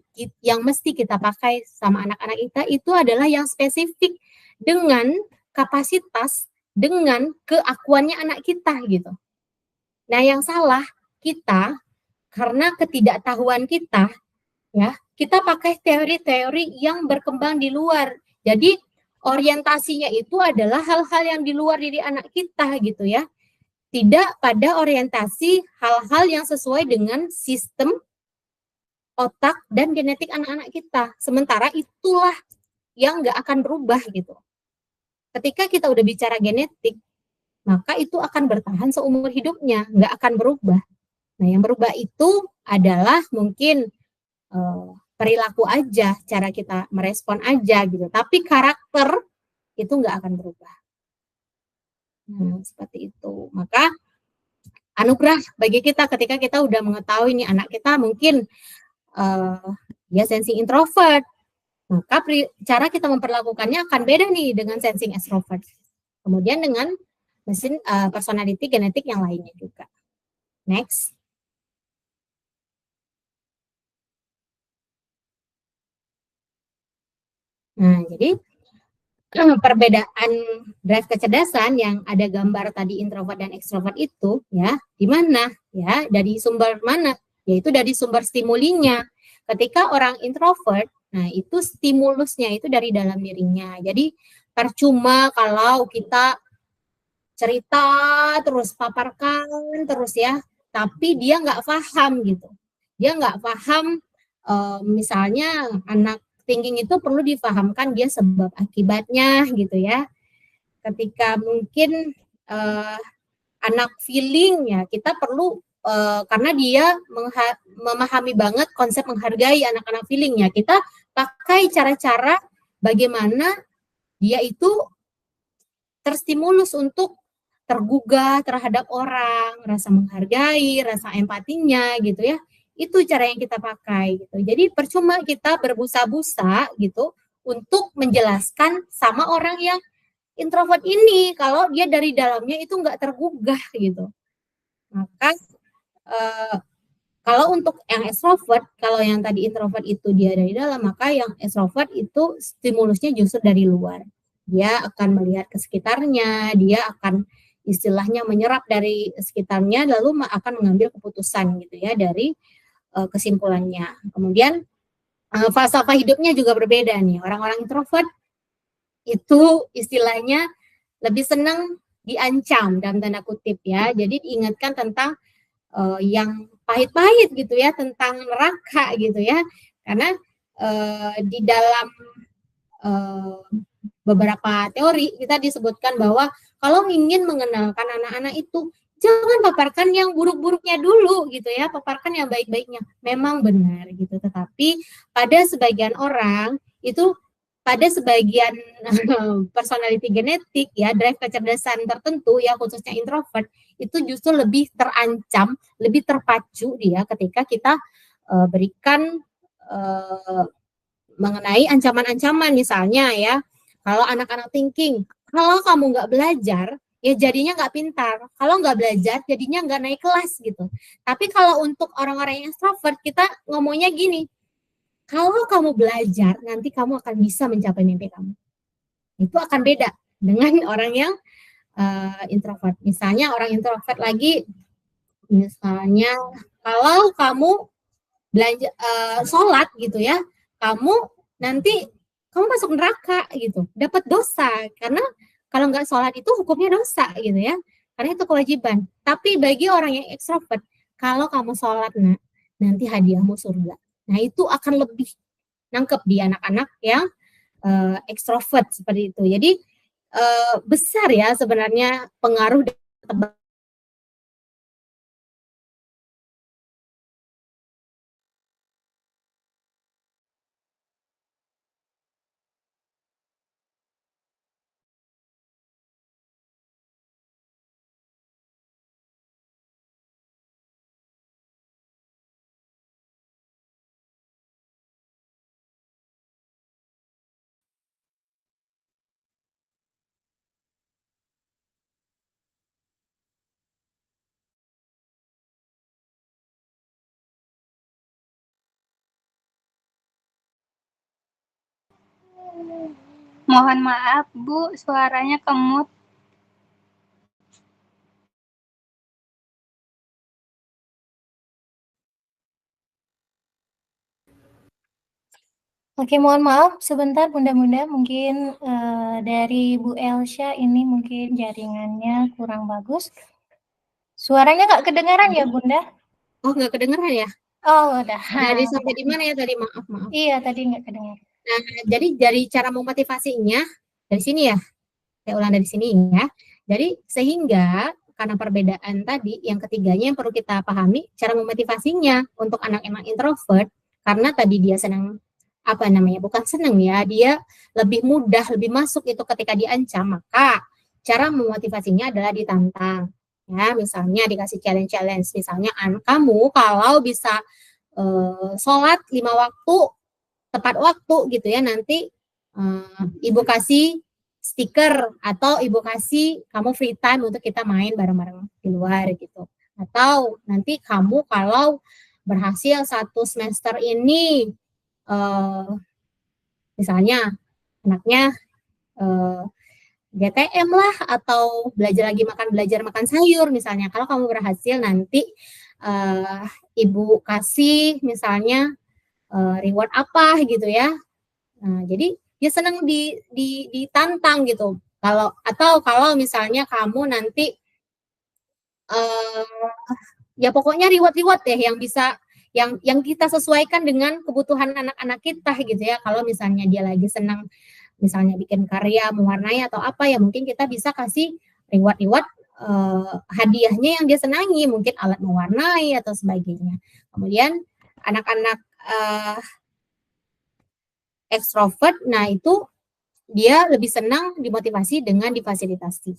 mesti kita pakai sama anak-anak kita itu adalah yang spesifik dengan kapasitas, dengan keakuannya anak kita gitu. Nah, yang salah kita karena ketidaktahuan kita ya, kita pakai teori-teori yang berkembang di luar. Jadi orientasinya itu adalah hal-hal yang di luar diri anak kita gitu ya. Tidak pada orientasi hal-hal yang sesuai dengan sistem otak dan genetik anak-anak kita. Sementara itulah yang nggak akan berubah gitu. Ketika kita udah bicara genetik, maka itu akan bertahan seumur hidupnya, nggak akan berubah. Nah, yang berubah itu adalah mungkin perilaku aja, cara kita merespon aja gitu. Tapi karakter itu nggak akan berubah. Nah, seperti itu. Maka anugerah bagi kita ketika kita udah mengetahui nih anak kita mungkin dia sensing introvert, maka cara kita memperlakukannya akan beda nih dengan sensing extrovert. Kemudian dengan mesin personality genetik yang lainnya juga. Next. Nah, jadi perbedaan drive kecerdasan yang ada gambar tadi introvert dan extrovert itu ya, di mana ya, dari sumber mana? Yaitu dari sumber stimulinya. Ketika orang introvert, nah itu stimulusnya itu dari dalam dirinya. Jadi percuma kalau kita cerita terus, paparkan terus ya, tapi dia nggak paham gitu. Dia nggak paham, misalnya anak thinking itu perlu dipahamkan dia sebab akibatnya gitu ya. Ketika mungkin anak feeling ya, kita perlu karena dia memahami banget konsep menghargai anak-anak feelingnya, kita pakai cara-cara bagaimana dia itu terstimulus untuk tergugah terhadap orang, rasa menghargai, rasa empatinya gitu ya. Itu cara yang kita pakai gitu. Jadi percuma kita berbusa-busa gitu untuk menjelaskan sama orang yang introvert ini kalau dia dari dalamnya itu nggak tergugah gitu. Maka kalau untuk yang extrovert, kalau yang tadi introvert itu dia dari dalam, maka yang extrovert itu stimulusnya justru dari luar. Dia akan melihat ke sekitarnya, dia akan istilahnya menyerap dari sekitarnya, lalu akan mengambil keputusan gitu ya dari kesimpulannya. Kemudian falsafah hidupnya juga berbeda nih. Orang-orang introvert itu istilahnya lebih senang diancam dalam tanda kutip ya. Jadi diingatkan tentang yang pahit-pahit gitu ya, tentang neraka gitu ya. Karena di dalam beberapa teori kita disebutkan bahwa kalau ingin mengenalkan anak-anak itu jangan paparkan yang buruk-buruknya dulu gitu ya, paparkan yang baik-baiknya. Memang benar gitu, tetapi pada sebagian orang itu, pada sebagian personality genetik ya, drive kecerdasan tertentu ya, khususnya introvert, itu justru lebih terancam, lebih terpacu dia ketika kita berikan mengenai ancaman-ancaman. Misalnya ya, kalau anak-anak thinking, kalau kamu nggak belajar ya jadinya nggak pintar, kalau nggak belajar jadinya nggak naik kelas gitu. Tapi kalau untuk orang-orang yang extrovert, kita ngomongnya gini, kalau kamu belajar nanti kamu akan bisa mencapai mimpi kamu. Itu akan beda dengan orang yang introvert. Misalnya orang introvert lagi, misalnya kalau kamu belanja sholat gitu ya, kamu nanti kamu masuk neraka gitu, dapat dosa karena kalau nggak sholat itu hukumnya dosa gitu ya, karena itu kewajiban. Tapi bagi orang yang ekstrovert, kalau kamu sholat nanti hadiahmu surga. Nah itu akan lebih nangkep di anak-anak yang ekstrovert seperti itu. Jadi besar ya sebenarnya pengaruh dari Mohon maaf, Bu, suaranya kemut. Oke, mohon maaf sebentar Bunda-Bunda, mungkin dari Bu Elsha ini mungkin jaringannya kurang bagus. Suaranya nggak kedengaran ya Bunda? Oh, nggak kedengeran ya? Oh, udah. Dari sampai di mana ya tadi? Maaf. Iya, tadi nggak kedengaran. Nah, jadi dari cara memotivasinya dari sini ya. Saya ulang dari sini ya. Jadi sehingga karena perbedaan tadi, yang ketiganya yang perlu kita pahami cara memotivasinya untuk anak-anak introvert, karena tadi dia senang bukan senang ya, dia lebih mudah, lebih masuk itu ketika diancam, maka cara memotivasinya adalah ditantang. Ya, misalnya dikasih challenge, misalnya kamu kalau bisa sholat 5 waktu tepat waktu gitu ya, nanti ibu kasih stiker atau ibu kasih kamu free time untuk kita main bareng-bareng di luar gitu. Atau nanti kamu kalau berhasil 1 semester ini misalnya anaknya GTM lah atau belajar makan sayur misalnya. Kalau kamu berhasil nanti ibu kasih misalnya reward apa gitu ya. Nah, jadi dia senang ditantang gitu. Kalau misalnya kamu nanti ya pokoknya reward ya yang bisa yang kita sesuaikan dengan kebutuhan anak-anak kita gitu ya. Kalau misalnya dia lagi senang misalnya bikin karya mewarnai atau apa ya, mungkin kita bisa kasih reward hadiahnya yang dia senangi, mungkin alat mewarnai atau sebagainya. Kemudian anak-anak ekstrovert, nah itu dia lebih senang dimotivasi dengan difasilitasi.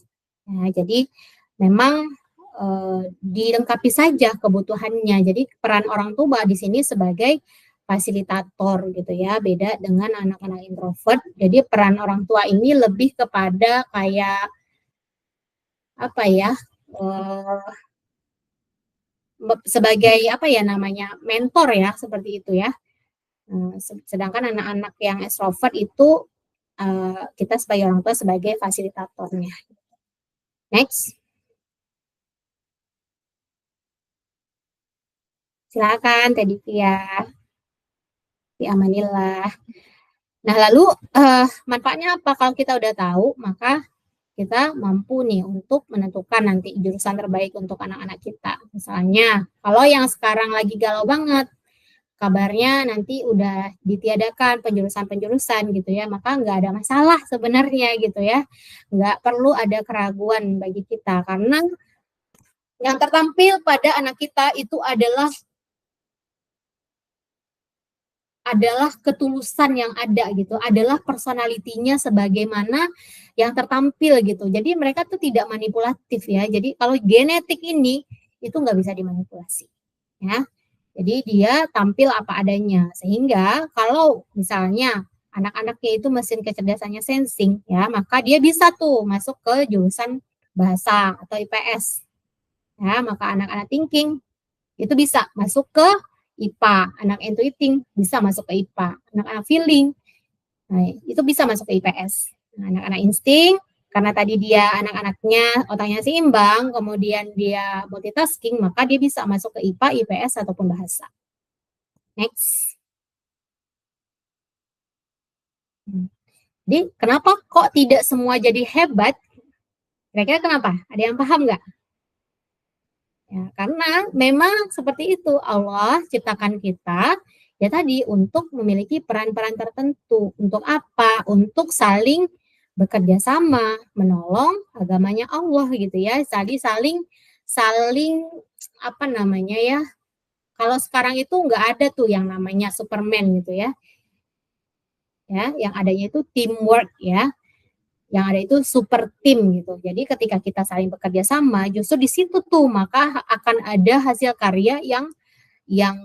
Nah, jadi memang dilengkapi saja kebutuhannya. Jadi peran orang tua di sini sebagai fasilitator gitu ya, beda dengan anak-anak introvert. Jadi peran orang tua ini lebih kepada kayak apa ya? Sebagai apa ya namanya? Mentor ya, seperti itu ya. Sedangkan anak-anak yang extrovert itu kita sebagai orang tua sebagai fasilitatornya. Next. Silakan Teh Divya. Diamanillah. Nah, lalu manfaatnya apa? Kalau kita udah tahu, maka kita mampu nih untuk menentukan nanti jurusan terbaik untuk anak-anak kita. Misalnya, kalau yang sekarang lagi galau banget, kabarnya nanti udah ditiadakan penjurusan-penjurusan gitu ya, maka nggak ada masalah sebenarnya gitu ya. Nggak perlu ada keraguan bagi kita, karena yang tertampil pada anak kita itu adalah ketulusan yang ada gitu, adalah personalitinya sebagaimana yang tertampil gitu. Jadi mereka tuh tidak manipulatif ya. Jadi kalau genetik ini itu nggak bisa dimanipulasi ya. Jadi dia tampil apa adanya. Sehingga kalau misalnya anak-anaknya itu mesin kecerdasannya sensing ya, maka dia bisa tuh masuk ke jurusan bahasa atau IPS. Ya, maka anak-anak thinking itu bisa masuk ke IPA, anak intuiting bisa masuk ke IPA, anak-anak feeling, nah, itu bisa masuk ke IPS. Nah, anak-anak insting, karena tadi dia anak-anaknya otaknya seimbang, kemudian dia multitasking, maka dia bisa masuk ke IPA, IPS, ataupun bahasa. Next. Jadi kenapa kok tidak semua jadi hebat? Kira-kira kenapa? Ada yang paham nggak? Ya, karena memang seperti itu, Allah ciptakan kita ya tadi untuk memiliki peran-peran tertentu. Untuk apa? Untuk saling bekerja sama, menolong agamanya Allah gitu ya. Jadi saling apa namanya ya? Kalau sekarang itu nggak ada tuh yang namanya Superman gitu ya. Ya, yang adanya itu teamwork ya. Yang ada itu super team gitu. Jadi ketika kita saling bekerja sama, justru di situ tuh maka akan ada hasil karya yang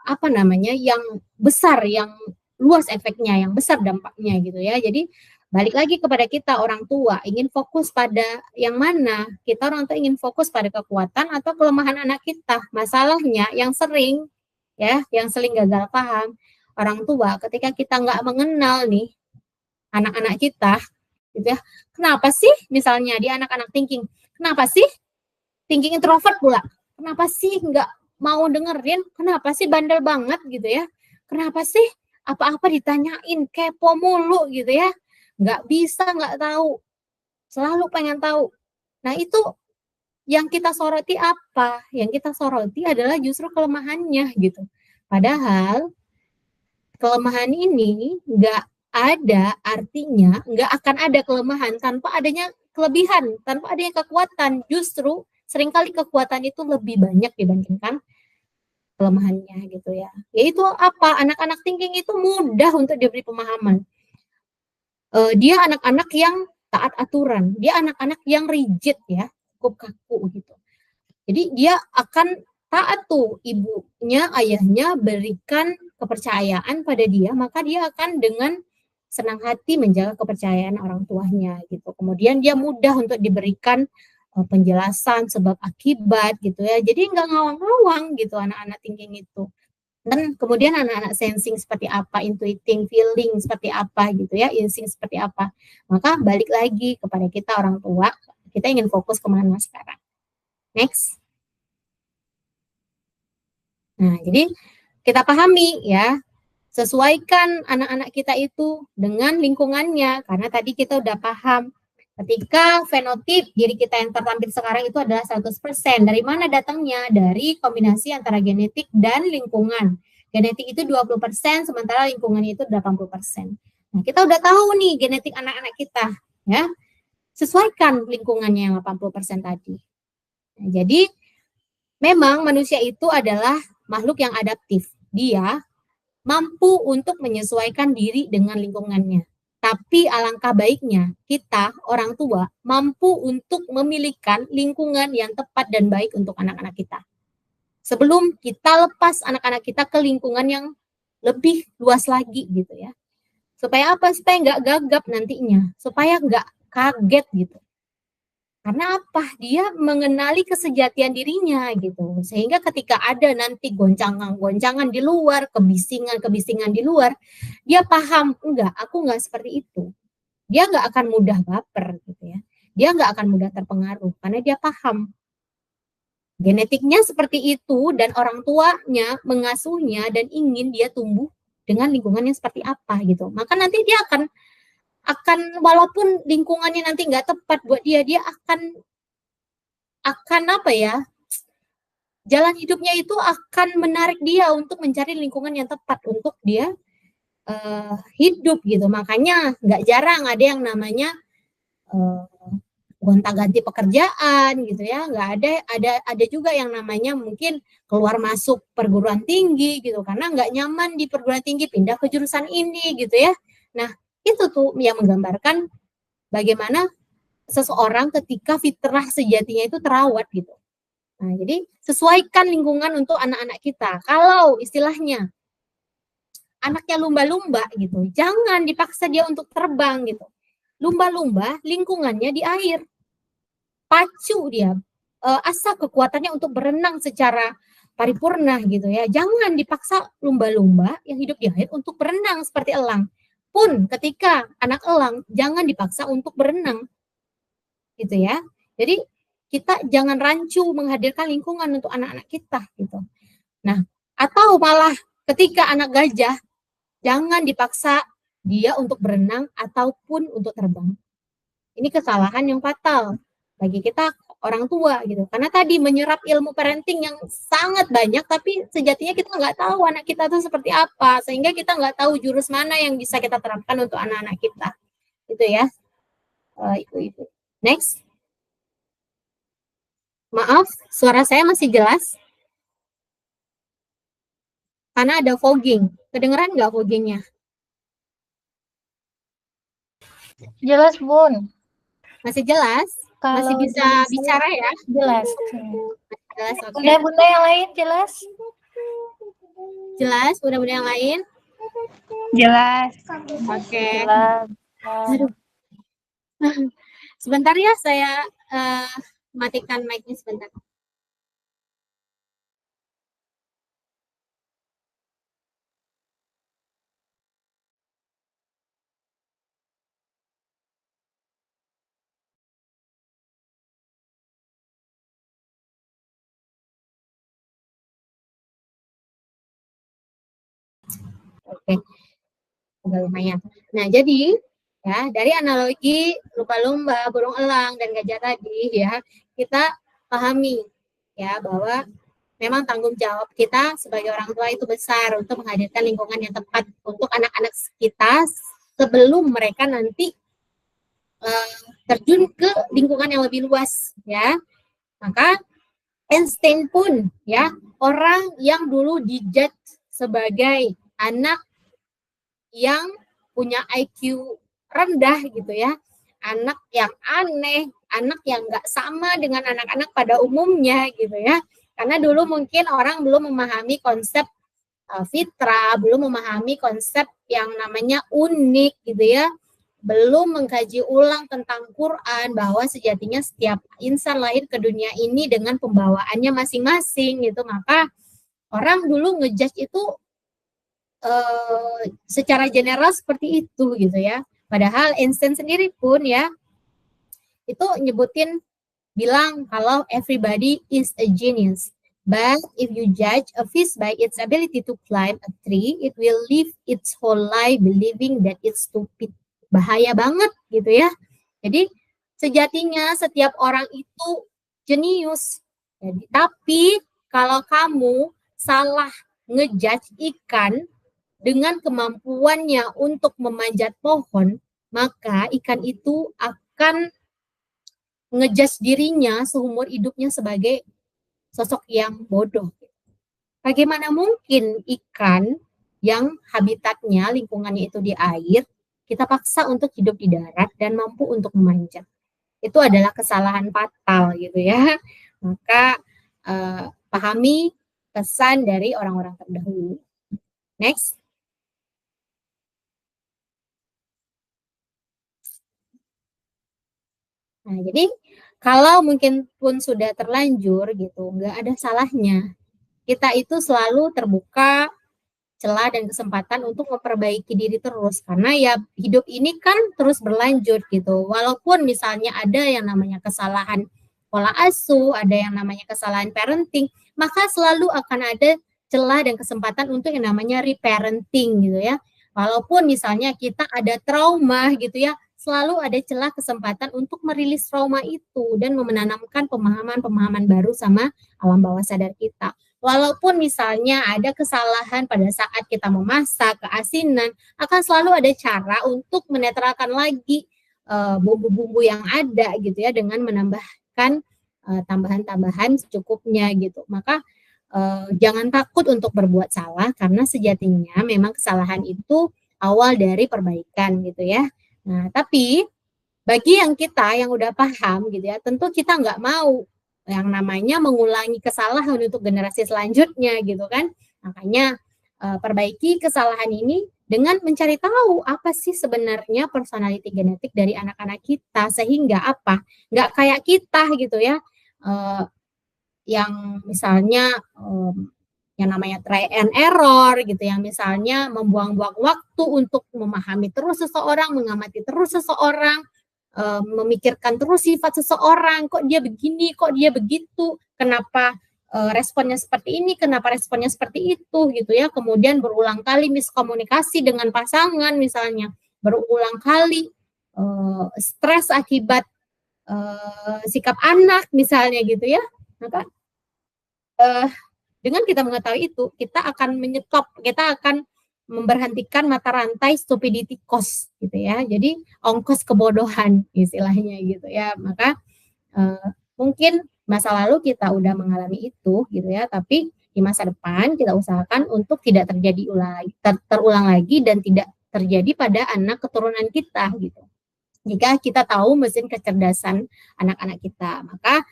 apa namanya, yang besar, yang luas efeknya, yang besar dampaknya gitu ya. Jadi balik lagi kepada kita orang tua, ingin fokus pada yang mana? Kita orang tua ingin fokus pada kekuatan atau kelemahan anak kita. Masalahnya yang sering gagal paham orang tua ketika kita nggak mengenal nih anak-anak kita gitu ya. Kenapa sih misalnya di anak-anak thinking, kenapa sih thinking introvert pula? Kenapa sih nggak mau dengerin? Kenapa sih bandel banget gitu ya? Kenapa sih apa-apa ditanyain, kepo mulu gitu ya? Nggak bisa, nggak tahu. Selalu pengen tahu. Nah itu yang kita soroti apa? Yang kita soroti adalah justru kelemahannya gitu. Padahal kelemahan ini nggak ada artinya, nggak akan ada kelemahan tanpa adanya kelebihan, tanpa adanya kekuatan. Justru seringkali kekuatan itu lebih banyak dibandingkan kelemahannya gitu ya. Yaitu apa? Anak-anak thinking itu mudah untuk diberi pemahaman. Dia anak-anak yang taat aturan, dia anak-anak yang rigid ya, cukup kaku gitu. Jadi dia akan taat tuh, ibunya, ayahnya berikan kepercayaan pada dia, maka dia akan dengan senang hati menjaga kepercayaan orang tuanya gitu. Kemudian dia mudah untuk diberikan penjelasan sebab akibat gitu ya. Jadi nggak ngawang-ngawang gitu anak-anak thinking itu. Dan kemudian anak-anak sensing seperti apa, intuiting, feeling seperti apa gitu ya, insting seperti apa. Maka balik lagi kepada kita orang tua, kita ingin fokus kemana sekarang. Next. Nah, jadi kita pahami ya, sesuaikan anak-anak kita itu dengan lingkungannya, karena tadi kita udah paham ketika fenotip diri kita yang tertampil sekarang itu adalah 100%. Dari mana datangnya? Dari kombinasi antara genetik dan lingkungan. Genetik itu 20%, sementara lingkungannya itu 80%. Nah, kita udah tahu nih genetik anak-anak kita, ya. Sesuaikan lingkungannya yang 80% tadi. Nah, jadi memang manusia itu adalah makhluk yang adaptif. Dia mampu untuk menyesuaikan diri dengan lingkungannya. Tapi alangkah baiknya kita, orang tua, mampu untuk memilihkan lingkungan yang tepat dan baik untuk anak-anak kita. Sebelum kita lepas anak-anak kita ke lingkungan yang lebih luas lagi gitu ya. Supaya apa? Supaya nggak gagap nantinya. Supaya nggak kaget gitu. Karena apa? Dia mengenali kesejatian dirinya gitu. Sehingga ketika ada nanti goncangan-goncangan di luar, kebisingan-kebisingan di luar, dia paham, enggak, aku enggak seperti itu. Dia enggak akan mudah baper gitu ya. Dia enggak akan mudah terpengaruh karena dia paham. Genetiknya seperti itu dan orang tuanya mengasuhnya dan ingin dia tumbuh dengan lingkungannya seperti apa gitu. Maka nanti dia akan walaupun lingkungannya nanti nggak tepat buat dia akan apa ya, jalan hidupnya itu akan menarik dia untuk mencari lingkungan yang tepat untuk dia hidup gitu. Makanya nggak jarang ada yang namanya gonta-ganti pekerjaan gitu ya. Nggak ada juga yang namanya mungkin keluar masuk perguruan tinggi gitu karena nggak nyaman di perguruan tinggi, pindah ke jurusan ini gitu ya. Nah, itu tuh yang menggambarkan bagaimana seseorang ketika fitrah sejatinya itu terawat gitu. Nah, jadi sesuaikan lingkungan untuk anak-anak kita. Kalau istilahnya anaknya lumba-lumba gitu, jangan dipaksa dia untuk terbang gitu. Lumba-lumba lingkungannya di air. Pacu dia, asah kekuatannya untuk berenang secara paripurna gitu ya. Jangan dipaksa lumba-lumba yang hidup di air untuk berenang seperti elang. Pun ketika anak elang jangan dipaksa untuk berenang. gitu ya. Jadi kita jangan rancu menghadirkan lingkungan untuk anak-anak kita gitu. Nah, atau malah ketika anak gajah, jangan dipaksa dia untuk berenang ataupun untuk terbang. Ini kesalahan yang fatal bagi kita orang tua gitu. Karena tadi menyerap ilmu parenting yang sangat banyak, tapi sejatinya kita nggak tahu anak kita itu seperti apa, sehingga kita nggak tahu jurus mana yang bisa kita terapkan untuk anak-anak kita. Gitu ya, ibu-ibu. Next. Maaf, suara saya masih jelas? Karena ada fogging. Kedengeran nggak foggingnya? Jelas, Bun. Masih jelas? Masih Kalau bisa dari saya, bicara ya? jelas. Jelas, oke. Bunda-bunda yang lain jelas? Jelas, bunda-bunda yang lain? Jelas. Oke. Jelas. Aduh. Sebentar ya, saya matikan mic-nya sebentar. Oke, udah lumayan. Nah, jadi ya dari analogi lumba-lumba, burung elang dan gajah tadi ya, kita pahami ya bahwa memang tanggung jawab kita sebagai orang tua itu besar untuk menghadirkan lingkungan yang tepat untuk anak-anak kita sebelum mereka nanti terjun ke lingkungan yang lebih luas ya. Maka Einstein pun ya, orang yang dulu dijudge sebagai anak yang punya IQ rendah gitu ya, anak yang aneh, anak yang nggak sama dengan anak-anak pada umumnya gitu ya, karena dulu mungkin orang belum memahami konsep fitrah, belum memahami konsep yang namanya unik gitu ya, belum mengkaji ulang tentang Quran bahwa sejatinya setiap insan lahir ke dunia ini dengan pembawaannya masing-masing gitu. Maka orang dulu ngejudge itu secara general seperti itu gitu ya. Padahal Einstein sendiri pun ya itu nyebutin bilang kalau everybody is a genius. But if you judge a fish by its ability to climb a tree, it will live its whole life believing that it's stupid. Bahaya banget gitu ya. Jadi sejatinya setiap orang itu jenius. Jadi, tapi kalau kamu salah ngejudge ikan dengan kemampuannya untuk memanjat pohon, maka ikan itu akan ngejudge dirinya seumur hidupnya sebagai sosok yang bodoh. Bagaimana mungkin ikan yang habitatnya, lingkungannya itu di air, kita paksa untuk hidup di darat dan mampu untuk memanjat. Itu adalah kesalahan fatal gitu ya. Maka pahami pesan dari orang-orang terdahulu. Next. Nah, jadi kalau mungkin pun sudah terlanjur gitu, nggak ada salahnya. Kita itu selalu terbuka celah dan kesempatan untuk memperbaiki diri terus. Karena ya hidup ini kan terus berlanjut gitu. Walaupun misalnya ada yang namanya kesalahan pola asuh, ada yang namanya kesalahan parenting, maka selalu akan ada celah dan kesempatan untuk yang namanya reparenting gitu ya. Walaupun misalnya kita ada trauma gitu ya, selalu ada celah kesempatan untuk merilis trauma itu dan menanamkan pemahaman-pemahaman baru sama alam bawah sadar kita. Walaupun misalnya ada kesalahan pada saat kita memasak, keasinan, akan selalu ada cara untuk menetralkan lagi bumbu-bumbu yang ada gitu ya dengan menambahkan tambahan-tambahan secukupnya gitu. Maka jangan takut untuk berbuat salah karena sejatinya memang kesalahan itu awal dari perbaikan gitu ya. Nah, tapi bagi yang kita yang udah paham gitu ya, tentu kita nggak mau yang namanya mengulangi kesalahan untuk generasi selanjutnya gitu kan. Makanya perbaiki kesalahan ini dengan mencari tahu apa sih sebenarnya personality genetik dari anak-anak kita sehingga apa nggak kayak kita gitu ya, yang misalnya yang namanya try and error gitu, yang misalnya membuang-buang waktu untuk memahami terus seseorang, mengamati terus seseorang, memikirkan terus sifat seseorang, kok dia begini, kok dia begitu, kenapa responnya seperti ini, kenapa responnya seperti itu gitu ya. Kemudian berulang kali miskomunikasi dengan pasangan misalnya, berulang kali stres akibat sikap anak misalnya gitu ya. Maka dengan kita mengetahui itu, kita akan menyetop, kita akan memberhentikan mata rantai stupidity cost gitu ya. Jadi ongkos kebodohan istilahnya gitu ya. Maka mungkin masa lalu kita udah mengalami itu gitu ya, tapi di masa depan kita usahakan untuk tidak terjadi terulang lagi dan tidak terjadi pada anak keturunan kita gitu. Jika kita tahu mesin kecerdasan anak-anak kita, maka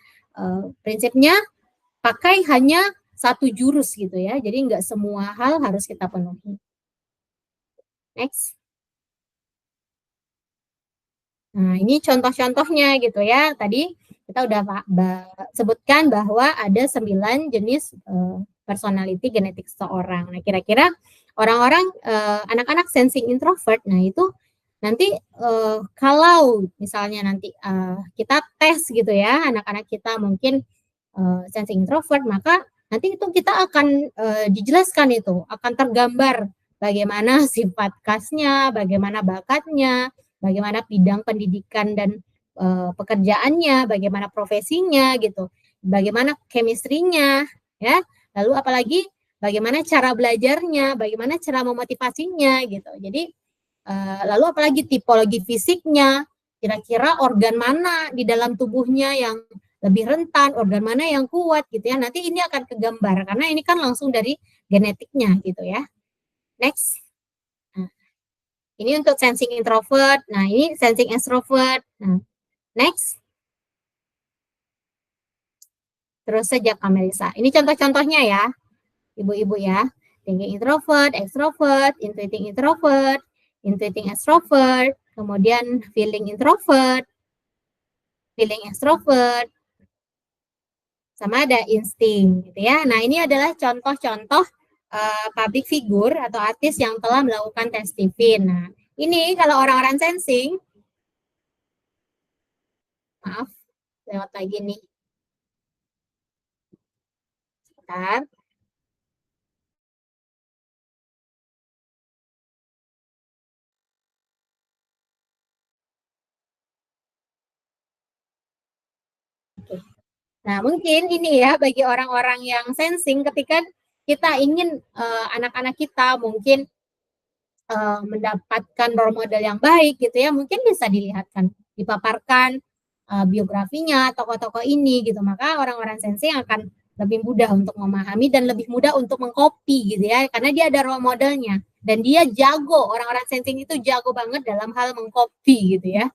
prinsipnya pakai hanya satu jurus gitu ya. Jadi nggak semua hal harus kita penuhi. Next. Nah, ini contoh-contohnya gitu ya. Tadi kita udah sebutkan bahwa ada 9 jenis personality genetik seseorang. Nah, kira-kira orang-orang anak-anak sensing introvert, nah itu nanti kalau misalnya nanti kita tes gitu ya, anak-anak kita mungkin sensing introvert, maka nanti itu kita akan dijelaskan itu, akan tergambar bagaimana sifat khasnya, bagaimana bakatnya, bagaimana bidang pendidikan dan pekerjaannya, bagaimana profesinya gitu, bagaimana chemistry-nya ya, lalu apalagi bagaimana cara belajarnya, bagaimana cara memotivasinya gitu. Jadi lalu apalagi tipologi fisiknya, kira-kira organ mana di dalam tubuhnya yang lebih rentan, organ mana yang kuat gitu ya. Nanti ini akan kegambar karena ini kan langsung dari genetiknya gitu ya. Next. Nah, ini untuk sensing introvert. Nah, ini sensing extrovert. Nah, next. Terus saja Kamelisa. Ini contoh-contohnya ya, ibu-ibu ya. Thinking introvert, extrovert, intuiting introvert, intuiting extrovert, kemudian feeling introvert, feeling extrovert, sama ada insting gitu ya. Nah, ini adalah contoh-contoh public figure atau artis yang telah melakukan tes TV. Nah, ini kalau orang-orang sensing, maaf, lewat lagi nih. Sebentar. Oke. Nah, mungkin ini ya bagi orang-orang yang sensing ketika kita ingin anak-anak kita mungkin mendapatkan role model yang baik gitu ya, mungkin bisa dilihatkan, dipaparkan biografinya tokoh-tokoh ini gitu, maka orang-orang sensing akan lebih mudah untuk memahami dan lebih mudah untuk mengcopy gitu ya, karena dia ada role modelnya dan dia jago, orang-orang sensing itu jago banget dalam hal mengcopy gitu ya.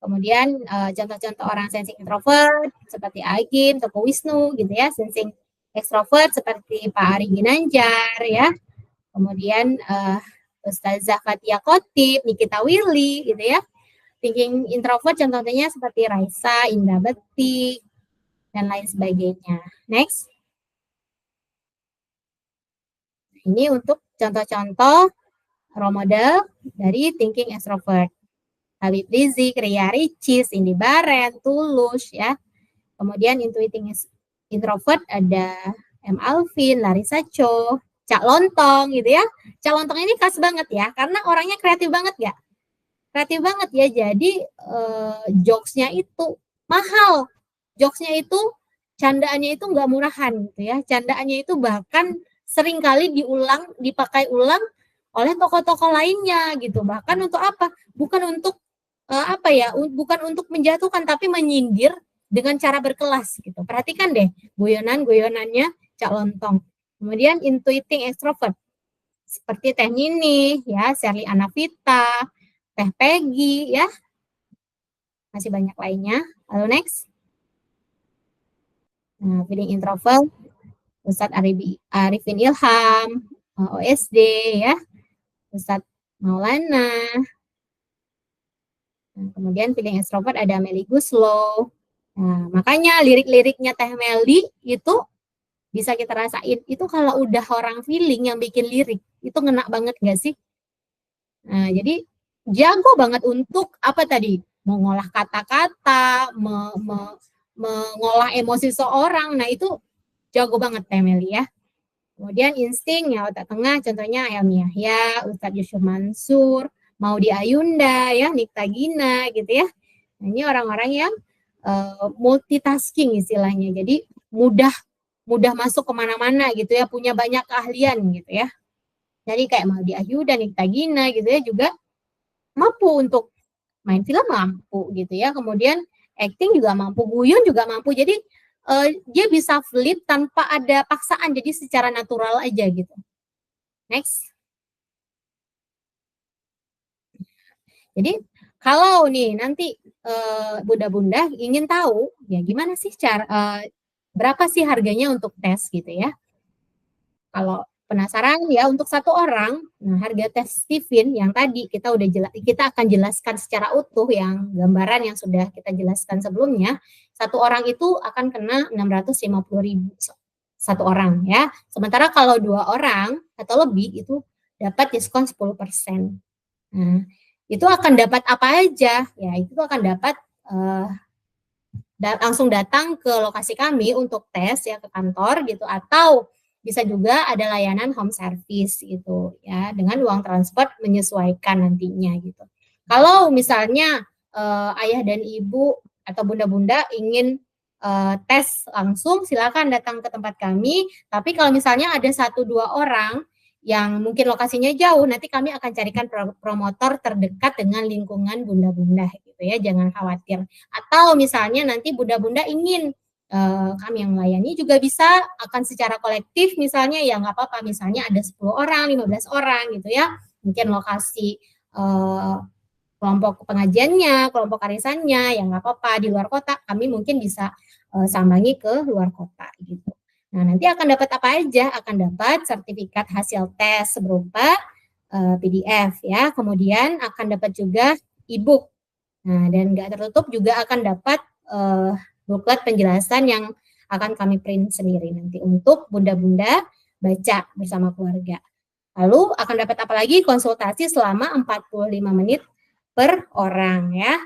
Kemudian contoh-contoh orang sensing introvert seperti Agim, Toko Wisnu gitu ya, sensing extrovert seperti Pak Ari Ginanjar ya. Kemudian Ustazah Fatia Khotib, Nikita Willy gitu ya. Thinking introvert contohnya seperti Raisa, Indra Bekti, dan lain sebagainya. Next. Ini untuk contoh-contoh role model dari thinking extrovert. Habib Rizik, Ria Ricis, Indi Barens, Tulus ya. Kemudian intuiting introvert ada M. Alvin, Larissa Cho, Cak Lontong gitu ya. Cak Lontong ini khas banget ya, karena orangnya kreatif banget ya. Kreatif banget ya, jadi jokesnya itu mahal. Jokesnya itu, candaannya itu nggak murahan gitu ya. Candaannya itu bahkan sering kali dipakai ulang oleh tokoh-tokoh lainnya gitu. Bahkan untuk apa? Bukan untuk bukan untuk menjatuhkan, tapi menyindir dengan cara berkelas gitu. Perhatikan deh guyonan-guyonannya Cak Lontong. Kemudian intuiting extrovert seperti Teh Nini ya, Sherly Anavita, Teh Peggy ya. Masih banyak lainnya. Lalu next. Nah, feeling introvert Ustadz Arifin Ilham, OSD ya. Ustadz Maulana. Nah, kemudian feeling extrovert ada Meli Guslow. Nah, makanya lirik-liriknya Teh Meli itu bisa kita rasain. Itu kalau udah orang feeling yang bikin lirik, itu ngena banget gak sih? Nah, jadi jago banget untuk apa tadi? Mengolah kata-kata, mengolah emosi seorang. Nah, itu jago banget Temeli ya. Kemudian insting ya otak tengah, contohnya Helmi Yahya, Ustadz Yusuf Mansur, Maudy Ayunda, ya, Nikta Gina gitu ya. Nah, ini orang-orang yang multitasking istilahnya. Jadi mudah masuk kemana-mana gitu ya, punya banyak keahlian gitu ya. Jadi kayak Maudy Ayunda, Nikta Gina gitu ya juga mampu untuk main film mampu gitu ya. Kemudian acting juga mampu, guyon juga mampu. Jadi dia bisa flip tanpa ada paksaan, jadi secara natural aja gitu. Next. Jadi kalau nih nanti bunda-bunda ingin tahu ya gimana sih cara berapa sih harganya untuk tes gitu ya. Kalau penasaran ya untuk satu orang, nah harga tes Stephen yang tadi kita akan jelaskan secara utuh yang gambaran yang sudah kita jelaskan sebelumnya, satu orang itu akan kena 650.000 satu orang ya. Sementara kalau 2 orang atau lebih itu dapat diskon 10%. Nah, itu akan dapat apa aja? Ya, itu akan dapat langsung datang ke lokasi kami untuk tes ya ke kantor gitu, atau bisa juga ada layanan home service gitu ya, dengan uang transport menyesuaikan nantinya gitu. Kalau misalnya ayah dan ibu atau bunda-bunda ingin tes langsung, silakan datang ke tempat kami. Tapi kalau misalnya ada 1-2 orang yang mungkin lokasinya jauh, nanti kami akan carikan promotor terdekat dengan lingkungan bunda-bunda gitu ya, jangan khawatir. Atau misalnya nanti bunda-bunda ingin kami yang melayani juga bisa, akan secara kolektif misalnya ya nggak apa-apa, misalnya ada 10 orang, 15 orang gitu ya, mungkin lokasi kelompok pengajiannya, kelompok arisannya, ya nggak apa-apa, di luar kota kami mungkin bisa sambangi ke luar kota gitu. Nah, nanti akan dapat apa aja? Akan dapat sertifikat hasil tes berupa PDF ya, kemudian akan dapat juga e-book. Nah, dan nggak tertutup juga akan dapat buklet penjelasan yang akan kami print sendiri nanti untuk bunda-bunda baca bersama keluarga. Lalu akan dapat apa lagi? Konsultasi selama 45 menit per orang ya.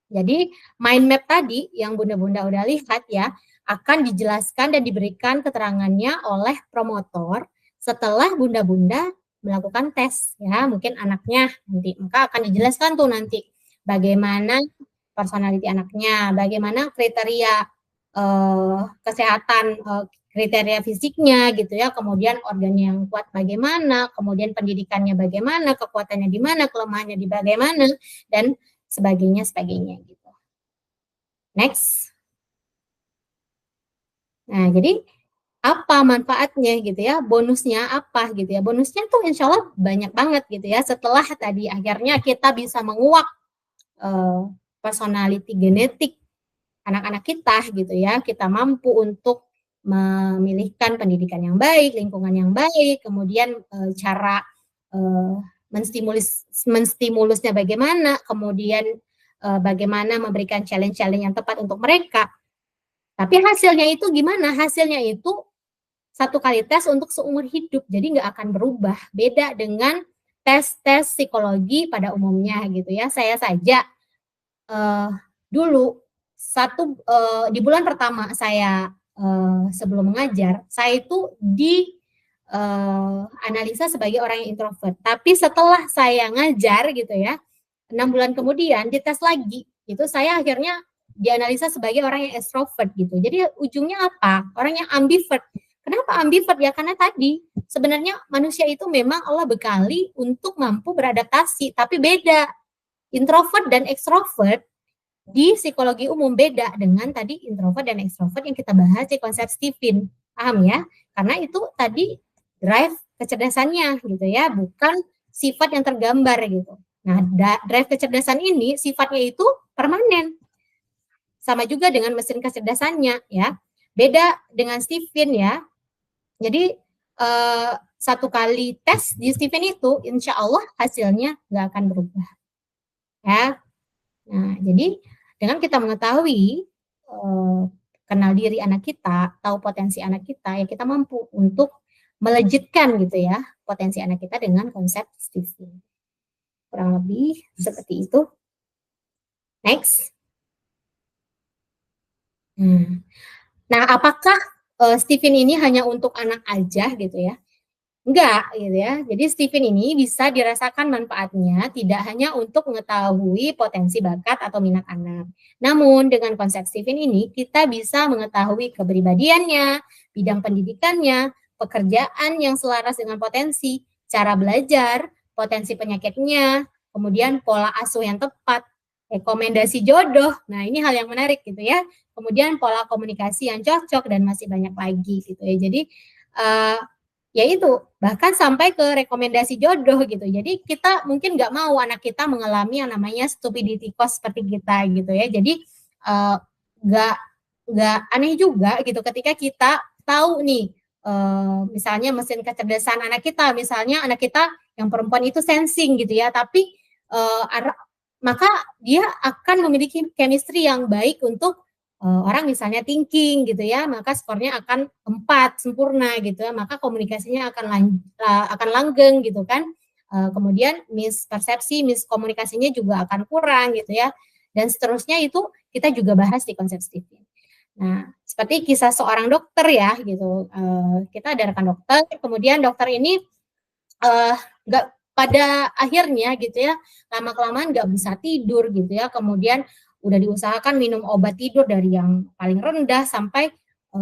Jadi mind map tadi yang bunda-bunda udah lihat ya, akan dijelaskan dan diberikan keterangannya oleh promotor setelah bunda-bunda melakukan tes ya, mungkin anaknya nanti, maka akan dijelaskan tuh nanti bagaimana personality anaknya, bagaimana kriteria kesehatan, kriteria fisiknya gitu ya, kemudian organ yang kuat bagaimana, kemudian pendidikannya bagaimana, kekuatannya di mana, kelemahannya di bagaimana, dan sebagainya gitu. Next. Nah, jadi apa manfaatnya gitu ya, bonusnya apa gitu ya, bonusnya tuh insya Allah banyak banget gitu ya, setelah tadi akhirnya kita bisa menguak personality genetik anak-anak kita gitu ya, kita mampu untuk memilihkan pendidikan yang baik, lingkungan yang baik, kemudian cara menstimulusnya bagaimana, kemudian bagaimana memberikan challenge-challenge yang tepat untuk mereka. Tapi hasilnya itu gimana? Hasilnya itu satu kali tes untuk seumur hidup, jadi nggak akan berubah. Beda dengan tes-tes psikologi pada umumnya gitu ya. Saya saja dulu di bulan pertama saya sebelum mengajar, saya itu analisa sebagai orang yang introvert. Tapi setelah saya ngajar gitu ya, 6 bulan kemudian dites lagi, itu saya akhirnya dianalisa sebagai orang yang extrovert gitu. Jadi ujungnya apa? Orang yang ambivert. Kenapa ambivert? Ya karena tadi sebenarnya manusia itu memang Allah bekali untuk mampu beradaptasi, tapi beda. Introvert dan extrovert di psikologi umum beda dengan tadi introvert dan extrovert yang kita bahas di konsep Stephen. Paham ya? Karena itu tadi drive kecerdasannya gitu ya, bukan sifat yang tergambar gitu. Nah, drive kecerdasan ini sifatnya itu permanen. Sama juga dengan mesin kecerdasannya ya. Beda dengan Stephen ya. Jadi satu kali tes di Stephen itu insya Allah hasilnya nggak akan berubah. Ya. Nah, jadi dengan kita mengetahui kenal diri anak kita, tahu potensi anak kita, ya kita mampu untuk melejitkan gitu ya potensi anak kita dengan konsep Stephen. kurang lebih seperti itu. Next. Nah, apakah Stephen ini hanya untuk anak aja gitu ya? Enggak gitu ya. Jadi Stephen ini bisa dirasakan manfaatnya tidak hanya untuk mengetahui potensi bakat atau minat anak. Namun dengan konsep Stephen ini kita bisa mengetahui kepribadiannya, bidang pendidikannya, pekerjaan yang selaras dengan potensi, cara belajar, potensi penyakitnya, kemudian pola asuh yang tepat, rekomendasi jodoh. Nah, ini hal yang menarik gitu ya. Kemudian pola komunikasi yang cocok dan masih banyak lagi gitu ya. Jadi ya itu, bahkan sampai ke rekomendasi jodoh gitu. Jadi kita mungkin nggak mau anak kita mengalami yang namanya stupidity cost seperti kita gitu ya. Jadi nggak aneh juga gitu ketika kita tahu nih misalnya mesin kecerdasan anak kita, misalnya anak kita yang perempuan itu sensing gitu ya, tapi maka dia akan memiliki chemistry yang baik untuk orang misalnya thinking gitu ya, maka skornya akan 4 sempurna gitu ya, maka komunikasinya akan langgeng gitu kan. Kemudian mispersepsi, miskomunikasinya juga akan kurang gitu ya. Dan seterusnya itu kita juga bahas di konsep Stephen. Nah, seperti kisah seorang dokter ya gitu. Kita ada rekan dokter, kemudian dokter ini nggak pada akhirnya gitu ya, lama-kelamaan nggak bisa tidur gitu ya, kemudian udah diusahakan minum obat tidur dari yang paling rendah sampai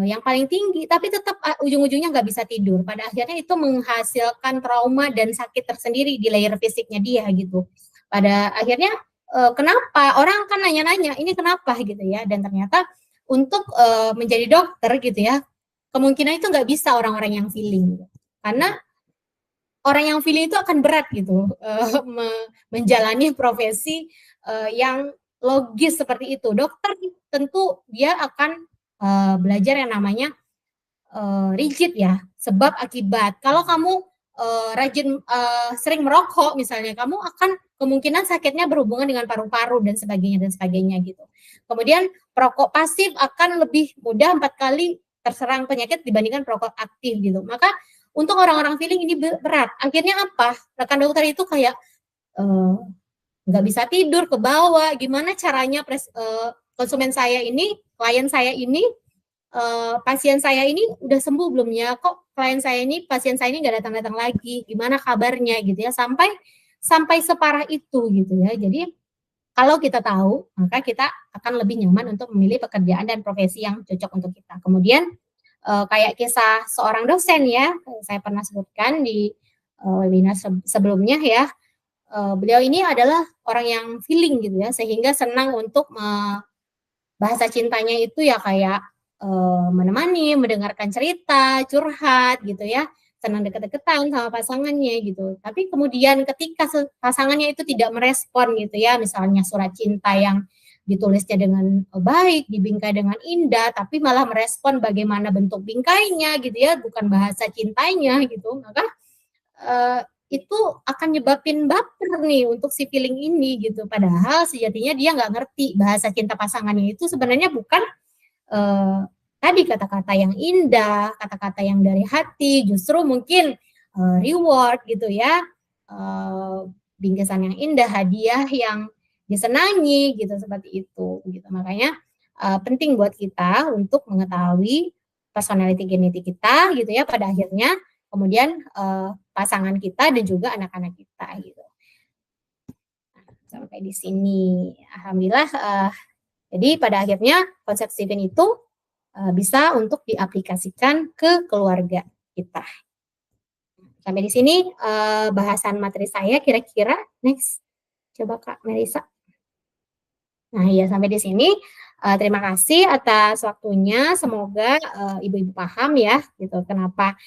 yang paling tinggi, tapi tetap ujung-ujungnya nggak bisa tidur. Pada akhirnya itu menghasilkan trauma dan sakit tersendiri di layer fisiknya dia gitu. Pada akhirnya kenapa? Orang kan nanya-nanya, ini kenapa gitu ya? Dan ternyata untuk menjadi dokter gitu ya, kemungkinan itu nggak bisa orang-orang yang feeling, gitu. Karena orang yang feeling itu akan berat gitu menjalani profesi yang logis seperti itu. Dokter tentu dia akan belajar yang namanya rigid ya, sebab akibat. Kalau kamu rajin sering merokok misalnya, kamu akan kemungkinan sakitnya berhubungan dengan paru-paru dan sebagainya gitu. Kemudian perokok pasif akan lebih mudah 4 kali terserang penyakit dibandingkan perokok aktif gitu. Maka untuk orang-orang feeling ini berat. Akhirnya apa? Rekan dokter itu kayak nggak bisa tidur, ke bawah. Gimana caranya konsumen saya ini, klien saya ini, pasien saya ini udah sembuh belum ya? Kok klien saya ini, pasien saya ini nggak datang-datang lagi? Gimana kabarnya gitu ya? Sampai separah itu gitu ya. Jadi kalau kita tahu, maka kita akan lebih nyaman untuk memilih pekerjaan dan profesi yang cocok untuk kita. Kemudian kayak kisah seorang dosen ya, saya pernah sebutkan di webinar sebelumnya ya, beliau ini adalah orang yang feeling gitu ya, sehingga senang untuk bahasa cintanya itu ya kayak menemani, mendengarkan cerita, curhat gitu ya, senang deket-deketan sama pasangannya gitu. Tapi kemudian ketika pasangannya itu tidak merespon gitu ya, misalnya surat cinta yang ditulisnya dengan baik, dibingkai dengan indah, tapi malah merespon bagaimana bentuk bingkainya gitu ya, bukan bahasa cintanya gitu, maka itu akan nyebabin baper nih untuk si feeling ini gitu. Padahal sejatinya dia nggak ngerti bahasa cinta pasangannya itu sebenarnya bukan tadi kata-kata yang indah, kata-kata yang dari hati, justru mungkin reward gitu ya, bingkisan yang indah, hadiah yang disenangi gitu, seperti itu gitu. Makanya penting buat kita untuk mengetahui personality genetik kita gitu ya, pada akhirnya kemudian pasangan kita dan juga anak-anak kita gitu. Sampai di sini alhamdulillah. Jadi pada akhirnya konsep Stephen itu bisa untuk diaplikasikan ke keluarga kita. Sampai di sini bahasan materi saya kira-kira. Next, coba Kak Melisa. Nah ya, sampai di sini terima kasih atas waktunya. Semoga ibu-ibu paham ya gitu kenapa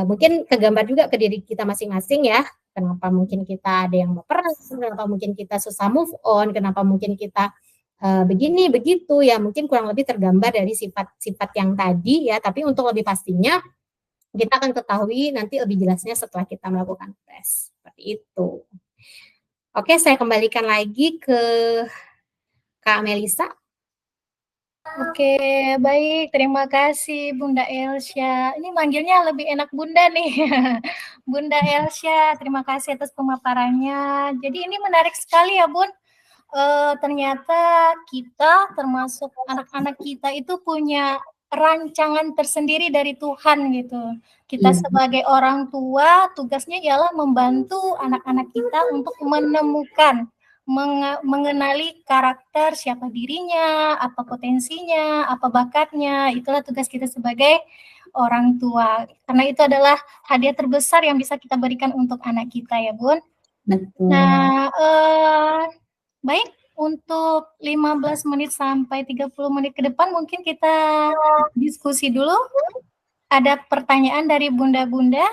mungkin kegambar juga ke diri kita masing-masing ya. Kenapa mungkin kita ada yang baperan, kenapa mungkin kita susah move on, kenapa mungkin kita begini begitu ya, mungkin kurang lebih tergambar dari sifat-sifat yang tadi ya. Tapi untuk lebih pastinya kita akan ketahui nanti lebih jelasnya setelah kita melakukan tes seperti itu. Oke, saya kembalikan lagi ke Kak Melisa. Oke, baik. Terima kasih Bunda Elsya. Ini manggilnya lebih enak Bunda nih. Bunda Elsya, terima kasih atas pemaparannya. Jadi ini menarik sekali ya, Bun. Ternyata kita termasuk anak-anak kita itu punya rancangan tersendiri dari Tuhan gitu. Kita Iya. sebagai orang tua tugasnya ialah membantu anak-anak kita untuk menemukan, mengenali karakter siapa dirinya, apa potensinya, apa bakatnya. Itulah tugas kita sebagai orang tua. Karena itu adalah hadiah terbesar yang bisa kita berikan untuk anak kita ya, Bun. Betul. Nah, baik, untuk 15 menit sampai 30 menit ke depan mungkin kita diskusi dulu. Ada pertanyaan dari bunda-bunda,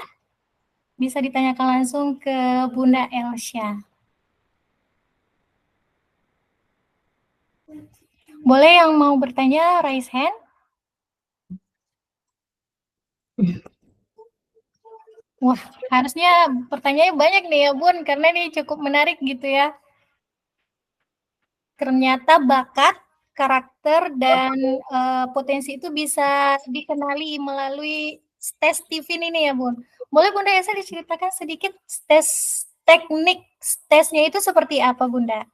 bisa ditanyakan langsung ke Bunda Elsya. Boleh yang mau bertanya, raise hand. Wah, harusnya pertanyaannya banyak nih ya, Bun, karena ini cukup menarik gitu ya. Ternyata bakat, karakter, dan potensi itu bisa dikenali melalui tes Stephen ini ya, Bun. Boleh Bunda Elsa diceritakan sedikit teknik tesnya itu seperti apa, Bunda?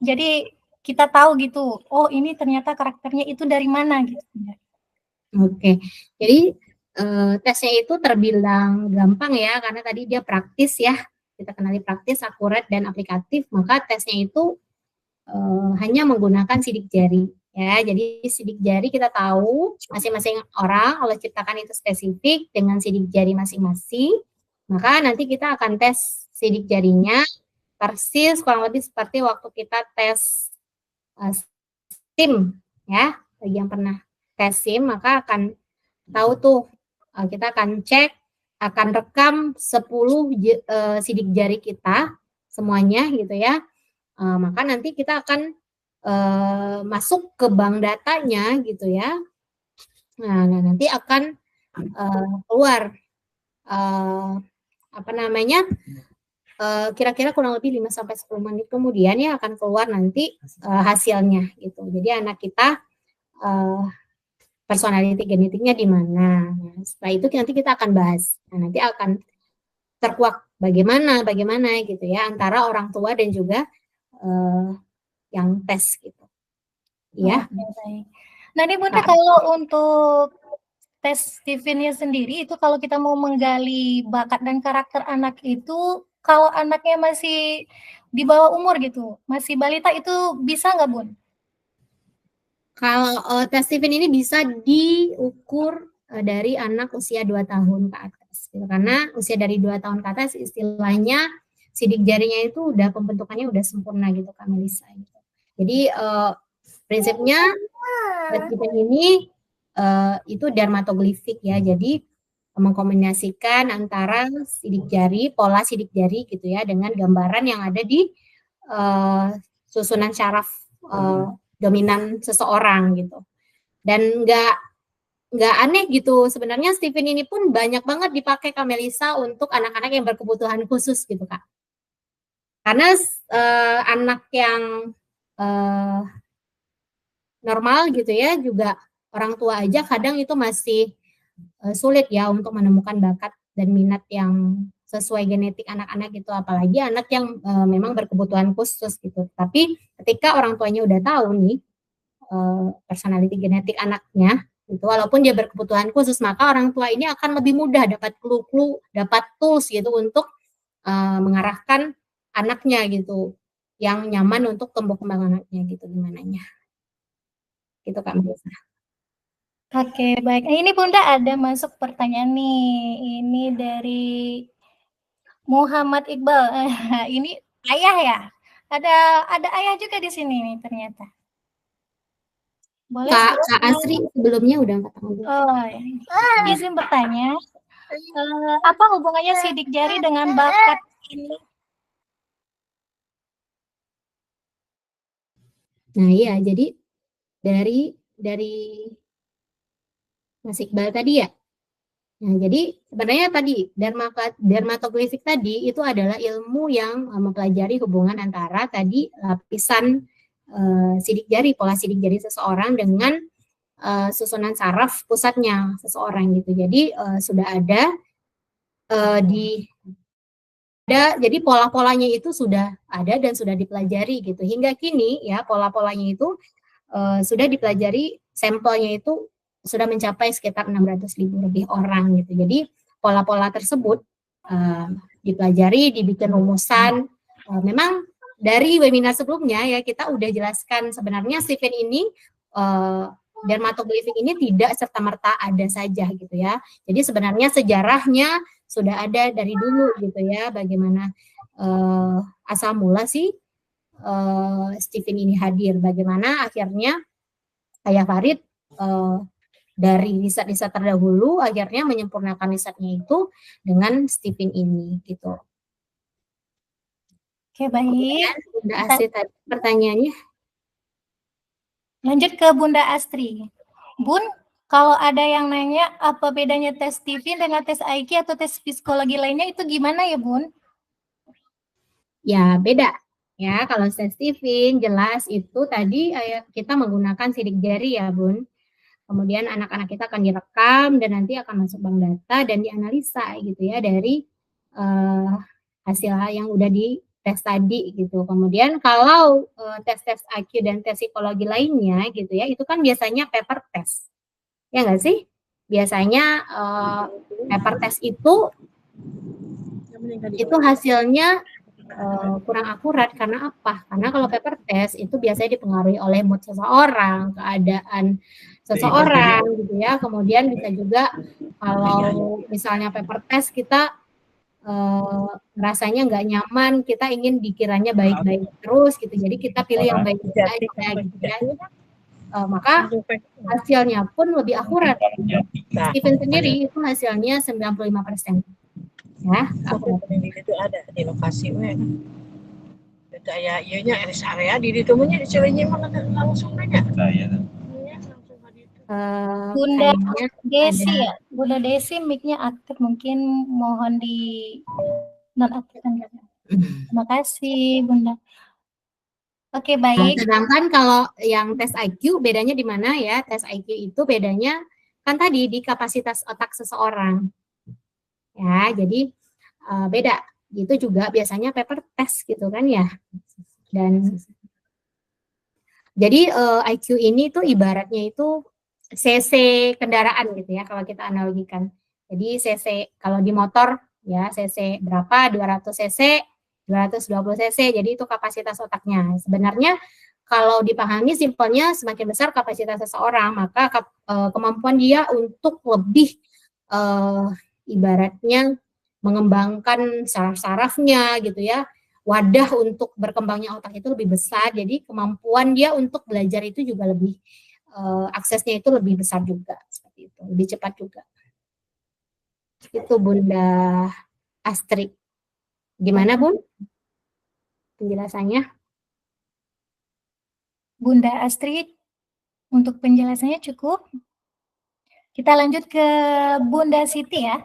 Jadi kita tahu gitu, oh ini ternyata karakternya itu dari mana gitu, Bunda. Oke, jadi tesnya itu terbilang gampang ya, karena tadi dia praktis ya, kita kenali praktis, akurat, dan aplikatif, maka tesnya itu hanya menggunakan sidik jari ya. Jadi sidik jari kita tahu masing-masing orang Allah ciptakan itu spesifik dengan sidik jari masing-masing, maka nanti kita akan tes sidik jarinya persis kurang lebih seperti waktu kita tes SIM ya. Bagi yang pernah tes SIM maka akan tahu tuh, kita akan cek, akan rekam 10 sidik jari kita semuanya gitu ya. Maka nanti kita akan masuk ke bank datanya gitu ya. Nah nanti akan keluar kira-kira kurang lebih 5-10 menit kemudian ya akan keluar nanti hasilnya gitu. Jadi anak kita personality genetiknya di mana. Nah, setelah itu nanti kita akan bahas. Nah, nanti akan terkuak bagaimana gitu ya antara orang tua dan juga yang tes gitu. Ya. Baik. Nah, ini Bunda kalau untuk tes Stephen-nya sendiri itu kalau kita mau menggali bakat dan karakter anak itu, kalau anaknya masih di bawah umur gitu, masih balita itu bisa nggak, Bun? Kalau tes Stephen ini bisa diukur dari anak usia 2 tahun ke atas. Gitu. Karena usia dari 2 tahun ke atas istilahnya sidik jarinya itu udah pembentukannya udah sempurna gitu Kak Melisa. Gitu. Jadi prinsipnya tes Stephen ini itu dermatoglifik ya. Jadi mengkombinasikan antara sidik jari, pola sidik jari gitu ya dengan gambaran yang ada di susunan syaraf dominan seseorang gitu. Dan nggak aneh gitu. Sebenarnya Stephen ini pun banyak banget dipakai Kak Melisa untuk anak-anak yang berkebutuhan khusus gitu Kak. Karena anak yang normal gitu ya juga orang tua aja kadang itu masih sulit ya untuk menemukan bakat dan minat yang sesuai genetik anak-anak gitu, apalagi anak yang memang berkebutuhan khusus gitu. Tapi ketika orang tuanya udah tahu nih personality genetik anaknya gitu, walaupun dia berkebutuhan khusus, maka orang tua ini akan lebih mudah dapat clue-clue, dapat tools gitu untuk mengarahkan anaknya gitu yang nyaman untuk tumbuh kembang anaknya gitu gimananya. Gitu Kak Melisa. Oke, baik. Ini Bunda ada masuk pertanyaan nih. Ini dari Muhammad Iqbal. Ini ayah ya? Ada ayah juga di sini nih ternyata. Boleh Kak Asri sebelumnya udah angkat tangan dulu. Oh, izin bertanya. Apa hubungannya sidik jari dengan bakat ini? Nah iya, jadi dari Mas Iqbal tadi ya. Nah, jadi sebenarnya tadi dermatoglifik tadi itu adalah ilmu yang mempelajari hubungan antara tadi lapisan sidik jari, pola sidik jari seseorang dengan susunan saraf pusatnya seseorang gitu. Jadi sudah ada jadi pola-polanya itu sudah ada dan sudah dipelajari gitu. Hingga kini ya pola-polanya itu sudah dipelajari, sampelnya itu sudah mencapai sekitar 600.000 lebih orang gitu. Jadi pola-pola tersebut dipelajari, dibikin rumusan. Memang dari webinar sebelumnya ya kita udah jelaskan sebenarnya Stephen ini dermatoglyphic ini tidak serta-merta ada saja gitu ya. Jadi sebenarnya sejarahnya sudah ada dari dulu gitu ya, bagaimana asal mula sih Stephen ini hadir, bagaimana akhirnya Ayah Farid dari riset-riset terdahulu akhirnya menyempurnakan risetnya itu dengan Stephen ini gitu. Oke, baik. Bunda Astri tadi pertanyaannya. Lanjut ke Bunda Astri. Bun, kalau ada yang nanya apa bedanya tes Stephen dengan tes IQ atau tes psikologi lainnya itu gimana ya, Bun? Ya, beda. Ya, kalau tes Stephen jelas itu tadi kita menggunakan sidik jari ya, Bun. Kemudian anak-anak kita akan direkam dan nanti akan masuk bank data dan dianalisa gitu ya dari hasil yang udah di tes tadi gitu. Kemudian kalau tes-tes IQ dan tes psikologi lainnya gitu ya, itu kan biasanya paper test. Ya nggak sih? Biasanya paper test itu hasilnya kurang akurat. Karena apa? Karena kalau paper test itu biasanya dipengaruhi oleh mood seseorang, keadaan seseorang gitu ya. Kemudian bisa juga kalau misalnya paper test kita rasanya nggak nyaman, kita ingin dikiranya baik-baik terus gitu. Jadi kita pilih yang baik-baik aja gitu ya. Maka hasilnya pun lebih akurat. Stephen sendiri itu hasilnya 95%. Ya, itu ada di lokasi itu aya ieu nya rest area di ditu mah di Cileunyi mah langsung nanya. Bunda Desi ya, Bunda Desi mic-nya aktif, mungkin mohon di nonaktifkan. Terima kasih Bunda. Oke, baik. Sedangkan kalau yang tes IQ bedanya di mana ya? Tes IQ itu bedanya kan tadi di kapasitas otak seseorang. Ya, jadi beda. Itu juga biasanya paper test gitu kan ya. Dan jadi IQ ini tuh ibaratnya itu cc kendaraan gitu ya kalau kita analogikan. Jadi cc kalau di motor ya cc berapa? 200 cc, 220 cc. Jadi itu kapasitas otaknya. Sebenarnya kalau dipahami simpelnya semakin besar kapasitas seseorang, maka kemampuan dia untuk lebih ibaratnya mengembangkan saraf-sarafnya gitu ya. Wadah untuk berkembangnya otak itu lebih besar, jadi kemampuan dia untuk belajar itu juga lebih aksesnya itu lebih besar juga, seperti itu, lebih cepat juga. Itu Bunda Astri. Gimana Bun penjelasannya? Bunda Astri, untuk penjelasannya cukup. Kita lanjut ke Bunda Siti ya.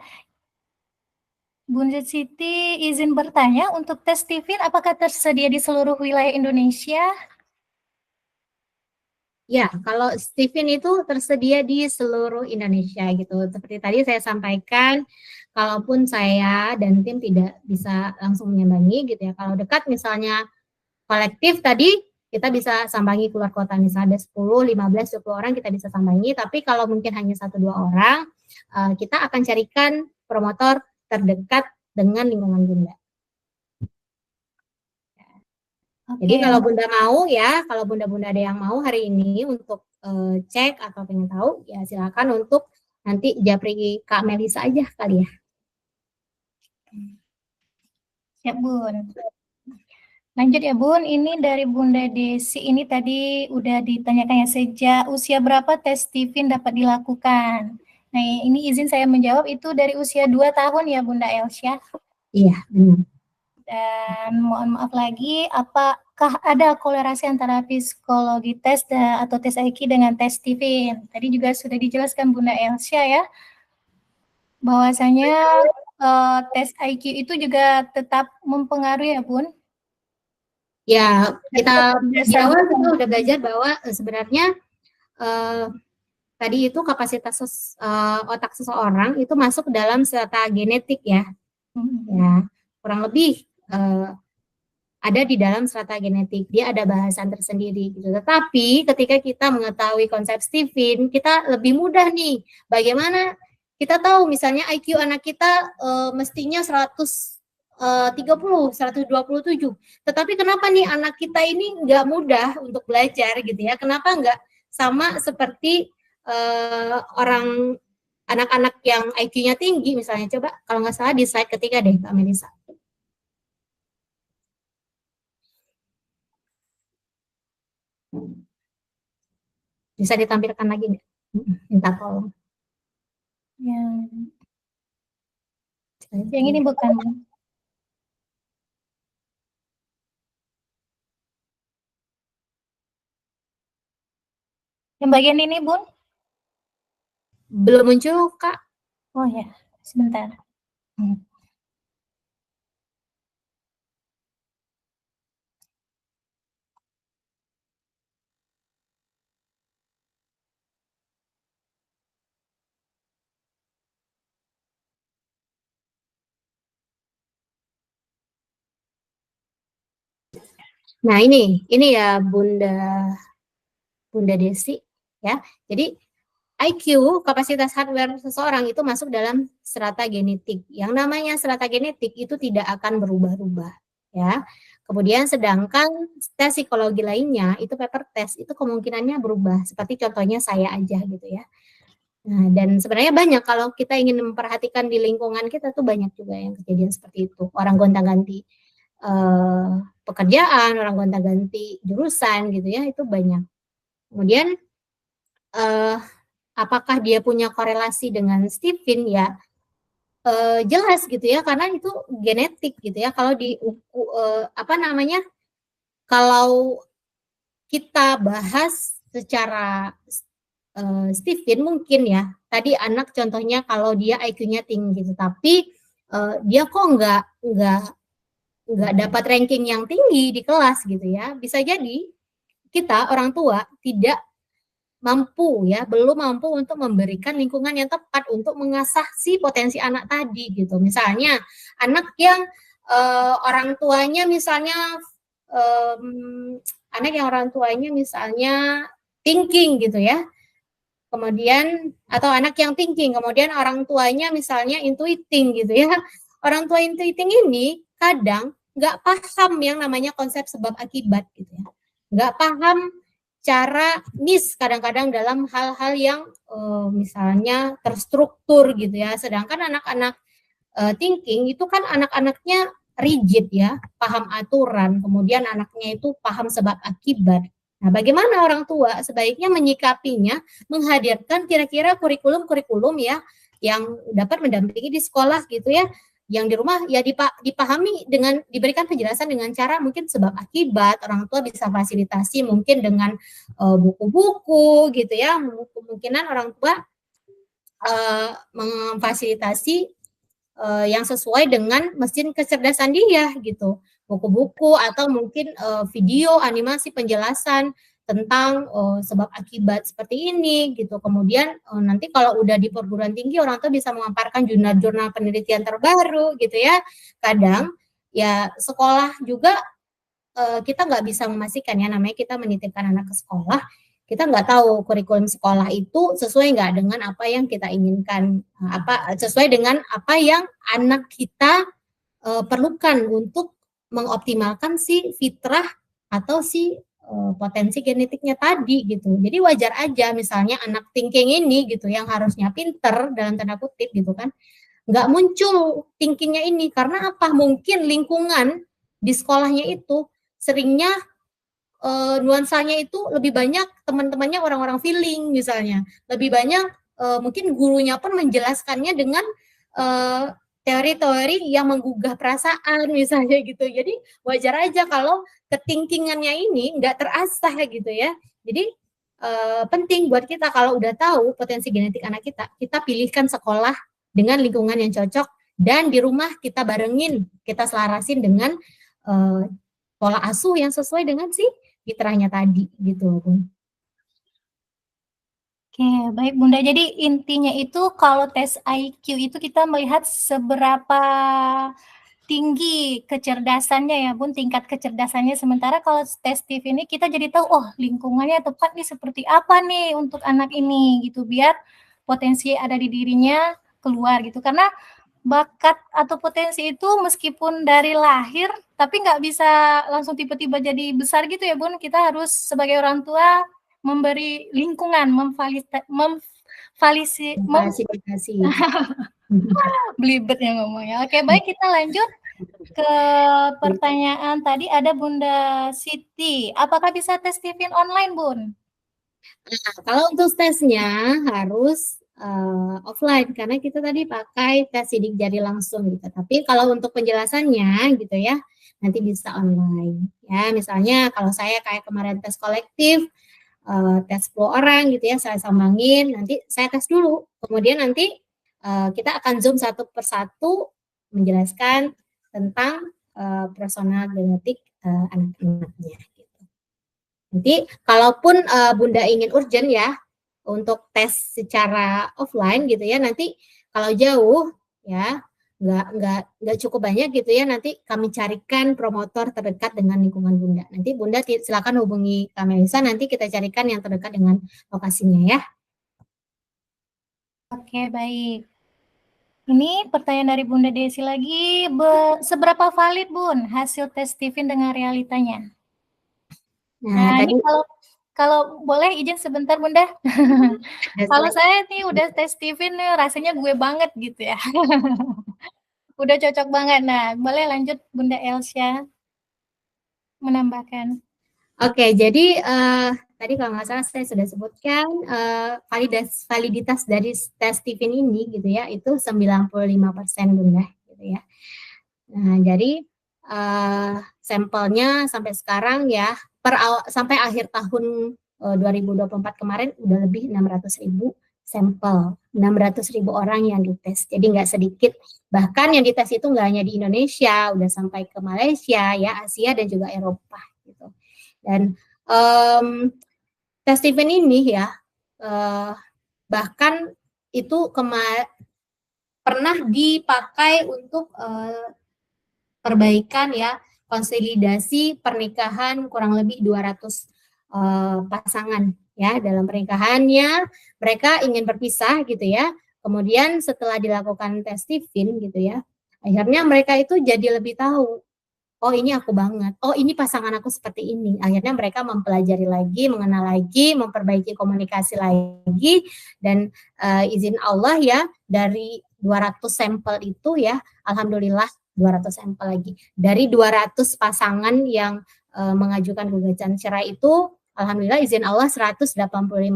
Bunda Siti izin bertanya, untuk tes Stephen apakah tersedia di seluruh wilayah Indonesia? Ya, kalau Stephen itu tersedia di seluruh Indonesia gitu. Seperti tadi saya sampaikan, kalaupun saya dan tim tidak bisa langsung menyambangi gitu ya. Kalau dekat misalnya kolektif tadi, kita bisa sambangi keluar kota. Misalnya ada 10, 15, 20 orang kita bisa sambangi. Tapi kalau mungkin hanya 1-2 orang, kita akan carikan promotor terdekat dengan lingkungan Bunda. Jadi kalau Bunda mau ya, kalau Bunda-Bunda ada yang mau hari ini untuk cek atau pengen tahu, ya silakan untuk nanti japri Kak Melisa aja kali ya. Siap Bun. Lanjut ya Bun, ini dari Bunda Desi, ini tadi udah ditanyakan ya, sejak usia berapa tes Stephen dapat dilakukan? Nah ini izin saya menjawab, itu dari usia 2 tahun ya Bunda Elsya. Iya, benar. Dan mohon maaf lagi, apakah ada kolerasi antara psikologi tes atau tes IQ dengan tes Stephen? Tadi juga sudah dijelaskan Bunda Elsya ya, bahwasanya tes IQ itu juga tetap mempengaruhi ya Bun? Ya, kita di awal kita udah belajar bahwa sebenarnya tadi itu kapasitas otak seseorang itu masuk dalam strata genetik ya. Ya, kurang lebih ada di dalam strata genetik. Dia ada bahasan tersendiri gitu. Tetapi ketika kita mengetahui konsep Stephen, kita lebih mudah nih. Bagaimana kita tahu misalnya IQ anak kita mestinya 130, 127. Tetapi kenapa nih anak kita ini nggak mudah untuk belajar gitu ya? Kenapa nggak sama seperti orang anak-anak yang IQ-nya tinggi misalnya? Coba kalau nggak salah di slide ketiga deh Kak Melisa. Bisa ditampilkan lagi nggak? Minta tolong. Yang ini bukan. Yang bagian ini, Bun? Belum muncul, Kak. Oh ya, sebentar. Nah, ini ya Bunda Desi ya. Jadi IQ, kapasitas hardware seseorang itu masuk dalam strata genetik. Yang namanya strata genetik itu tidak akan berubah-ubah ya. Kemudian sedangkan tes psikologi lainnya itu paper test itu kemungkinannya berubah. Seperti contohnya saya aja gitu ya. Nah, dan sebenarnya banyak kalau kita ingin memperhatikan di lingkungan kita tuh banyak juga yang kejadian seperti itu. Orang gonta-ganti pekerjaan, orang gonta-ganti jurusan gitu ya, itu banyak. Kemudian apakah dia punya korelasi dengan Stephen ya? Jelas gitu ya, karena itu genetik gitu ya. Kalau di kalau kita bahas secara Stephen mungkin ya, tadi anak contohnya kalau dia IQ-nya tinggi, tapi dia kok nggak dapat ranking yang tinggi di kelas gitu ya. Bisa jadi kita orang tua tidak mampu ya, belum mampu untuk memberikan lingkungan yang tepat untuk mengasah si potensi anak tadi gitu. Misalnya anak yang orang tuanya misalnya thinking gitu ya. Kemudian atau anak yang thinking, kemudian orang tuanya misalnya intuiting gitu ya. Orang tua intuiting ini kadang nggak paham yang namanya konsep sebab akibat gitu ya. Nggak paham cara kadang-kadang dalam hal-hal yang misalnya terstruktur gitu ya. Sedangkan anak-anak thinking itu kan anak-anaknya rigid ya, paham aturan, kemudian anaknya itu paham sebab akibat. Nah, bagaimana orang tua sebaiknya menyikapinya, menghadirkan kira-kira kurikulum-kurikulum ya yang dapat mendampingi di sekolah gitu ya, yang di rumah ya dipahami dengan diberikan penjelasan dengan cara mungkin sebab akibat. Orang tua bisa fasilitasi mungkin dengan buku-buku gitu ya, kemungkinan orang tua memfasilitasi yang sesuai dengan mesin kecerdasan dia gitu, buku-buku atau mungkin video animasi penjelasan tentang sebab akibat seperti ini gitu. Kemudian nanti kalau udah di perguruan tinggi orang tuh bisa mengemparkan jurnal-jurnal penelitian terbaru gitu ya. Kadang ya sekolah juga kita nggak bisa memastikan ya, namanya kita menitipkan anak ke sekolah, kita nggak tahu kurikulum sekolah itu sesuai nggak dengan apa yang kita inginkan, sesuai dengan apa yang anak kita perlukan untuk mengoptimalkan si fitrah atau si potensi genetiknya tadi gitu. Jadi wajar aja misalnya anak thinking ini gitu yang harusnya pinter dalam tanda kutip gitu kan, nggak muncul thinkingnya ini karena apa? Mungkin lingkungan di sekolahnya itu seringnya nuansanya itu lebih banyak teman-temannya orang-orang feeling misalnya, lebih banyak mungkin gurunya pun menjelaskannya dengan teori-teori yang menggugah perasaan misalnya gitu. Jadi wajar aja kalau ketingkingannya ini nggak terasah gitu ya. Jadi penting buat kita kalau udah tahu potensi genetik anak kita, kita pilihkan sekolah dengan lingkungan yang cocok dan di rumah kita barengin, kita selarasin dengan pola asuh yang sesuai dengan si fitrahnya tadi gitu. Oke, baik Bunda. Jadi intinya itu kalau tes IQ itu kita melihat seberapa tinggi kecerdasannya ya Bun, tingkat kecerdasannya. Sementara kalau tes TV ini kita jadi tahu, oh lingkungannya tepat nih seperti apa nih untuk anak ini gitu, biar potensi ada di dirinya keluar gitu. Karena bakat atau potensi itu meskipun dari lahir, tapi nggak bisa langsung tiba-tiba jadi besar gitu ya Bun. Kita harus sebagai orang tua memberi lingkungan, Fasilitasi. belibet ya ngomongnya. Oke, baik kita lanjut ke pertanyaan tadi. Ada Bunda Siti. Apakah bisa tes TV online, Bun? Nah, kalau untuk tesnya harus offline karena kita tadi pakai tes sidik jari langsung gitu. Tapi kalau untuk penjelasannya gitu ya, nanti bisa online. Ya, misalnya kalau saya kayak kemarin tes kolektif, tes 10 orang gitu ya, saya sambangin, nanti saya tes dulu. Kemudian nanti kita akan zoom satu persatu menjelaskan tentang personal genetik anak-anaknya. Gitu. Nanti kalaupun Bunda ingin urgent ya untuk tes secara offline gitu ya, nanti kalau jauh ya nggak cukup banyak gitu ya, nanti kami carikan promotor terdekat dengan lingkungan Bunda. Nanti Bunda silakan hubungi Kak Melisa, nanti kita carikan yang terdekat dengan lokasinya ya. Oke, baik. Ini pertanyaan dari Bunda Desi lagi, seberapa valid Bun hasil tes Steven dengan realitanya? Nah ini kalau boleh izin sebentar Bunda. Kalau saya nih udah tes Steven nih rasanya gue banget gitu ya. Udah cocok banget. Nah, boleh lanjut Bunda Elsya menambahkan. Oke, jadi tadi kalau nggak salah saya sudah sebutkan validitas dari tes Steven ini gitu ya, itu 95% Bunda gitu ya. Nah, jadi sampelnya sampai sekarang ya sampai akhir tahun 2024 kemarin udah lebih 600.000 sampel, 600.000 orang yang dites. Jadi nggak sedikit. Bahkan yang dites itu nggak hanya di Indonesia, udah sampai ke Malaysia, ya Asia dan juga Eropa gitu. Dan tes Steven ini ya bahkan itu pernah dipakai untuk perbaikan ya, konsolidasi pernikahan kurang lebih 200 pasangan ya. Dalam pernikahannya mereka ingin berpisah gitu ya. Kemudian setelah dilakukan tes Steven gitu ya, akhirnya mereka itu jadi lebih tahu, oh ini aku banget, oh ini pasangan aku seperti ini. Akhirnya mereka mempelajari lagi, mengenal lagi, memperbaiki komunikasi lagi, dan izin Allah ya, dari 200 sampel itu ya, alhamdulillah 200 sampel lagi. Dari 200 pasangan yang mengajukan gugatan cerai itu, alhamdulillah izin Allah 185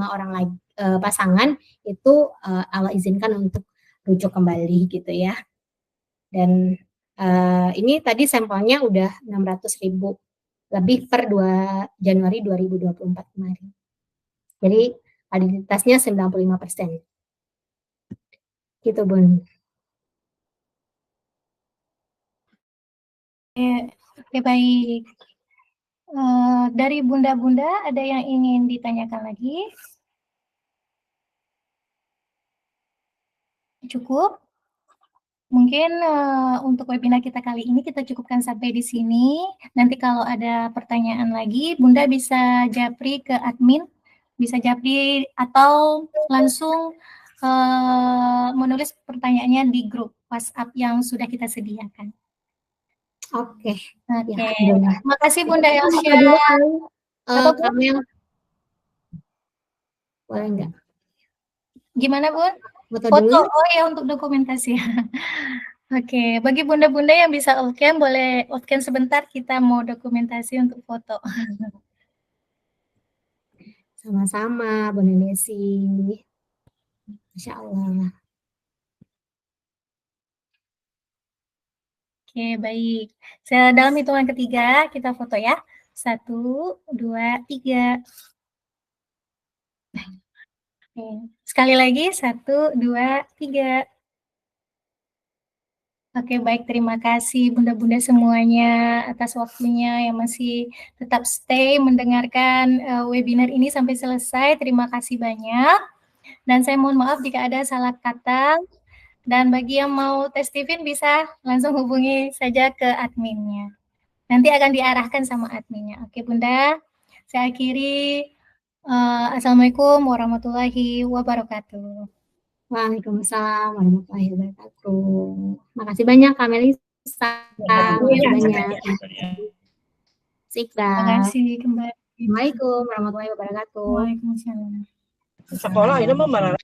orang lagi pasangan itu Allah izinkan untuk rujuk kembali gitu ya. Dan ini tadi sampelnya udah 600.000 lebih per 2 Januari 2024 kemarin. Jadi validitasnya 95%. Gitu Bun. Oke, baik. Dari Bunda-Bunda ada yang ingin ditanyakan lagi? Cukup? Mungkin untuk webinar kita kali ini kita cukupkan sampai di sini. Nanti kalau ada pertanyaan lagi, Bunda bisa japri ke admin, bisa japri atau langsung menulis pertanyaannya di grup WhatsApp yang sudah kita sediakan. Oke. Oke. Terima kasih Bunda Elsya. Kamel. Boleh enggak? Gimana Bun? Foto dulu. Oh ya, untuk dokumentasi. Oke, bagi bunda-bunda yang bisa off-cam, boleh off-cam sebentar, kita mau dokumentasi untuk foto. Sama-sama, Bunda Desi. Masya Allah. Oke, baik. Dalam hitungan ketiga, kita foto ya. 1, 2, 3. Oke. Sekali lagi, 1, 2, 3. Oke, baik. Terima kasih bunda-bunda semuanya atas waktunya yang masih tetap stay mendengarkan webinar ini sampai selesai. Terima kasih banyak. Dan saya mohon maaf jika ada salah kata. Dan bagi yang mau tes Steven bisa langsung hubungi saja ke adminnya. Nanti akan diarahkan sama adminnya. Oke Bunda, saya akhiri. Assalamualaikum warahmatullahi wabarakatuh. Waalaikumsalam warahmatullahi wabarakatuh. Makasih banyak Kak Melisa. Makasih banyak. Sikra. Terima kasih kembali. Assalamualaikum warahmatullahi wabarakatuh. Waalaikumsalam. Sekolah ini mah malah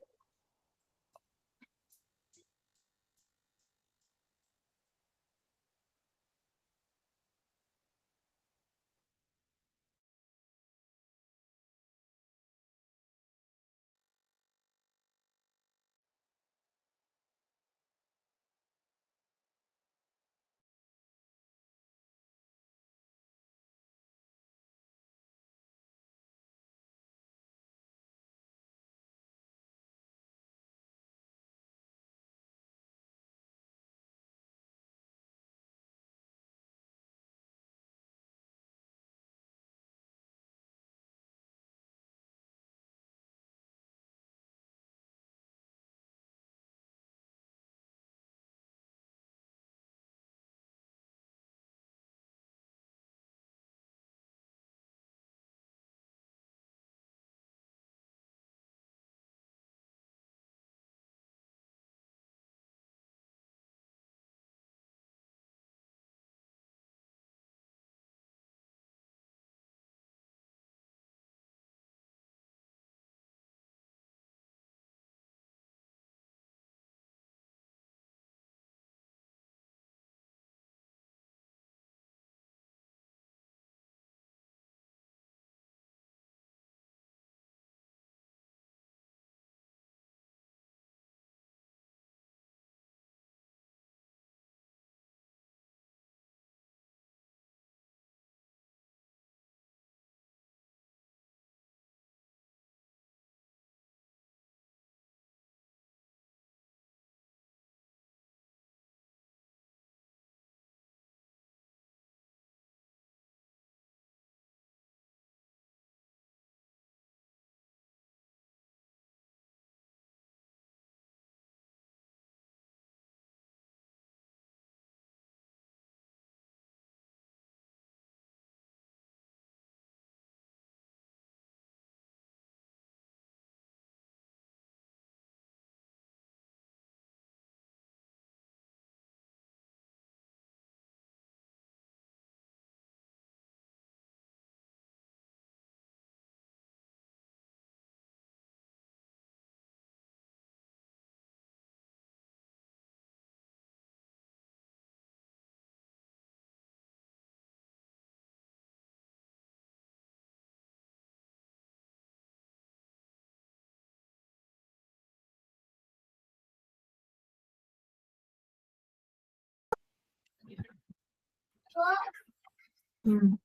Hmm.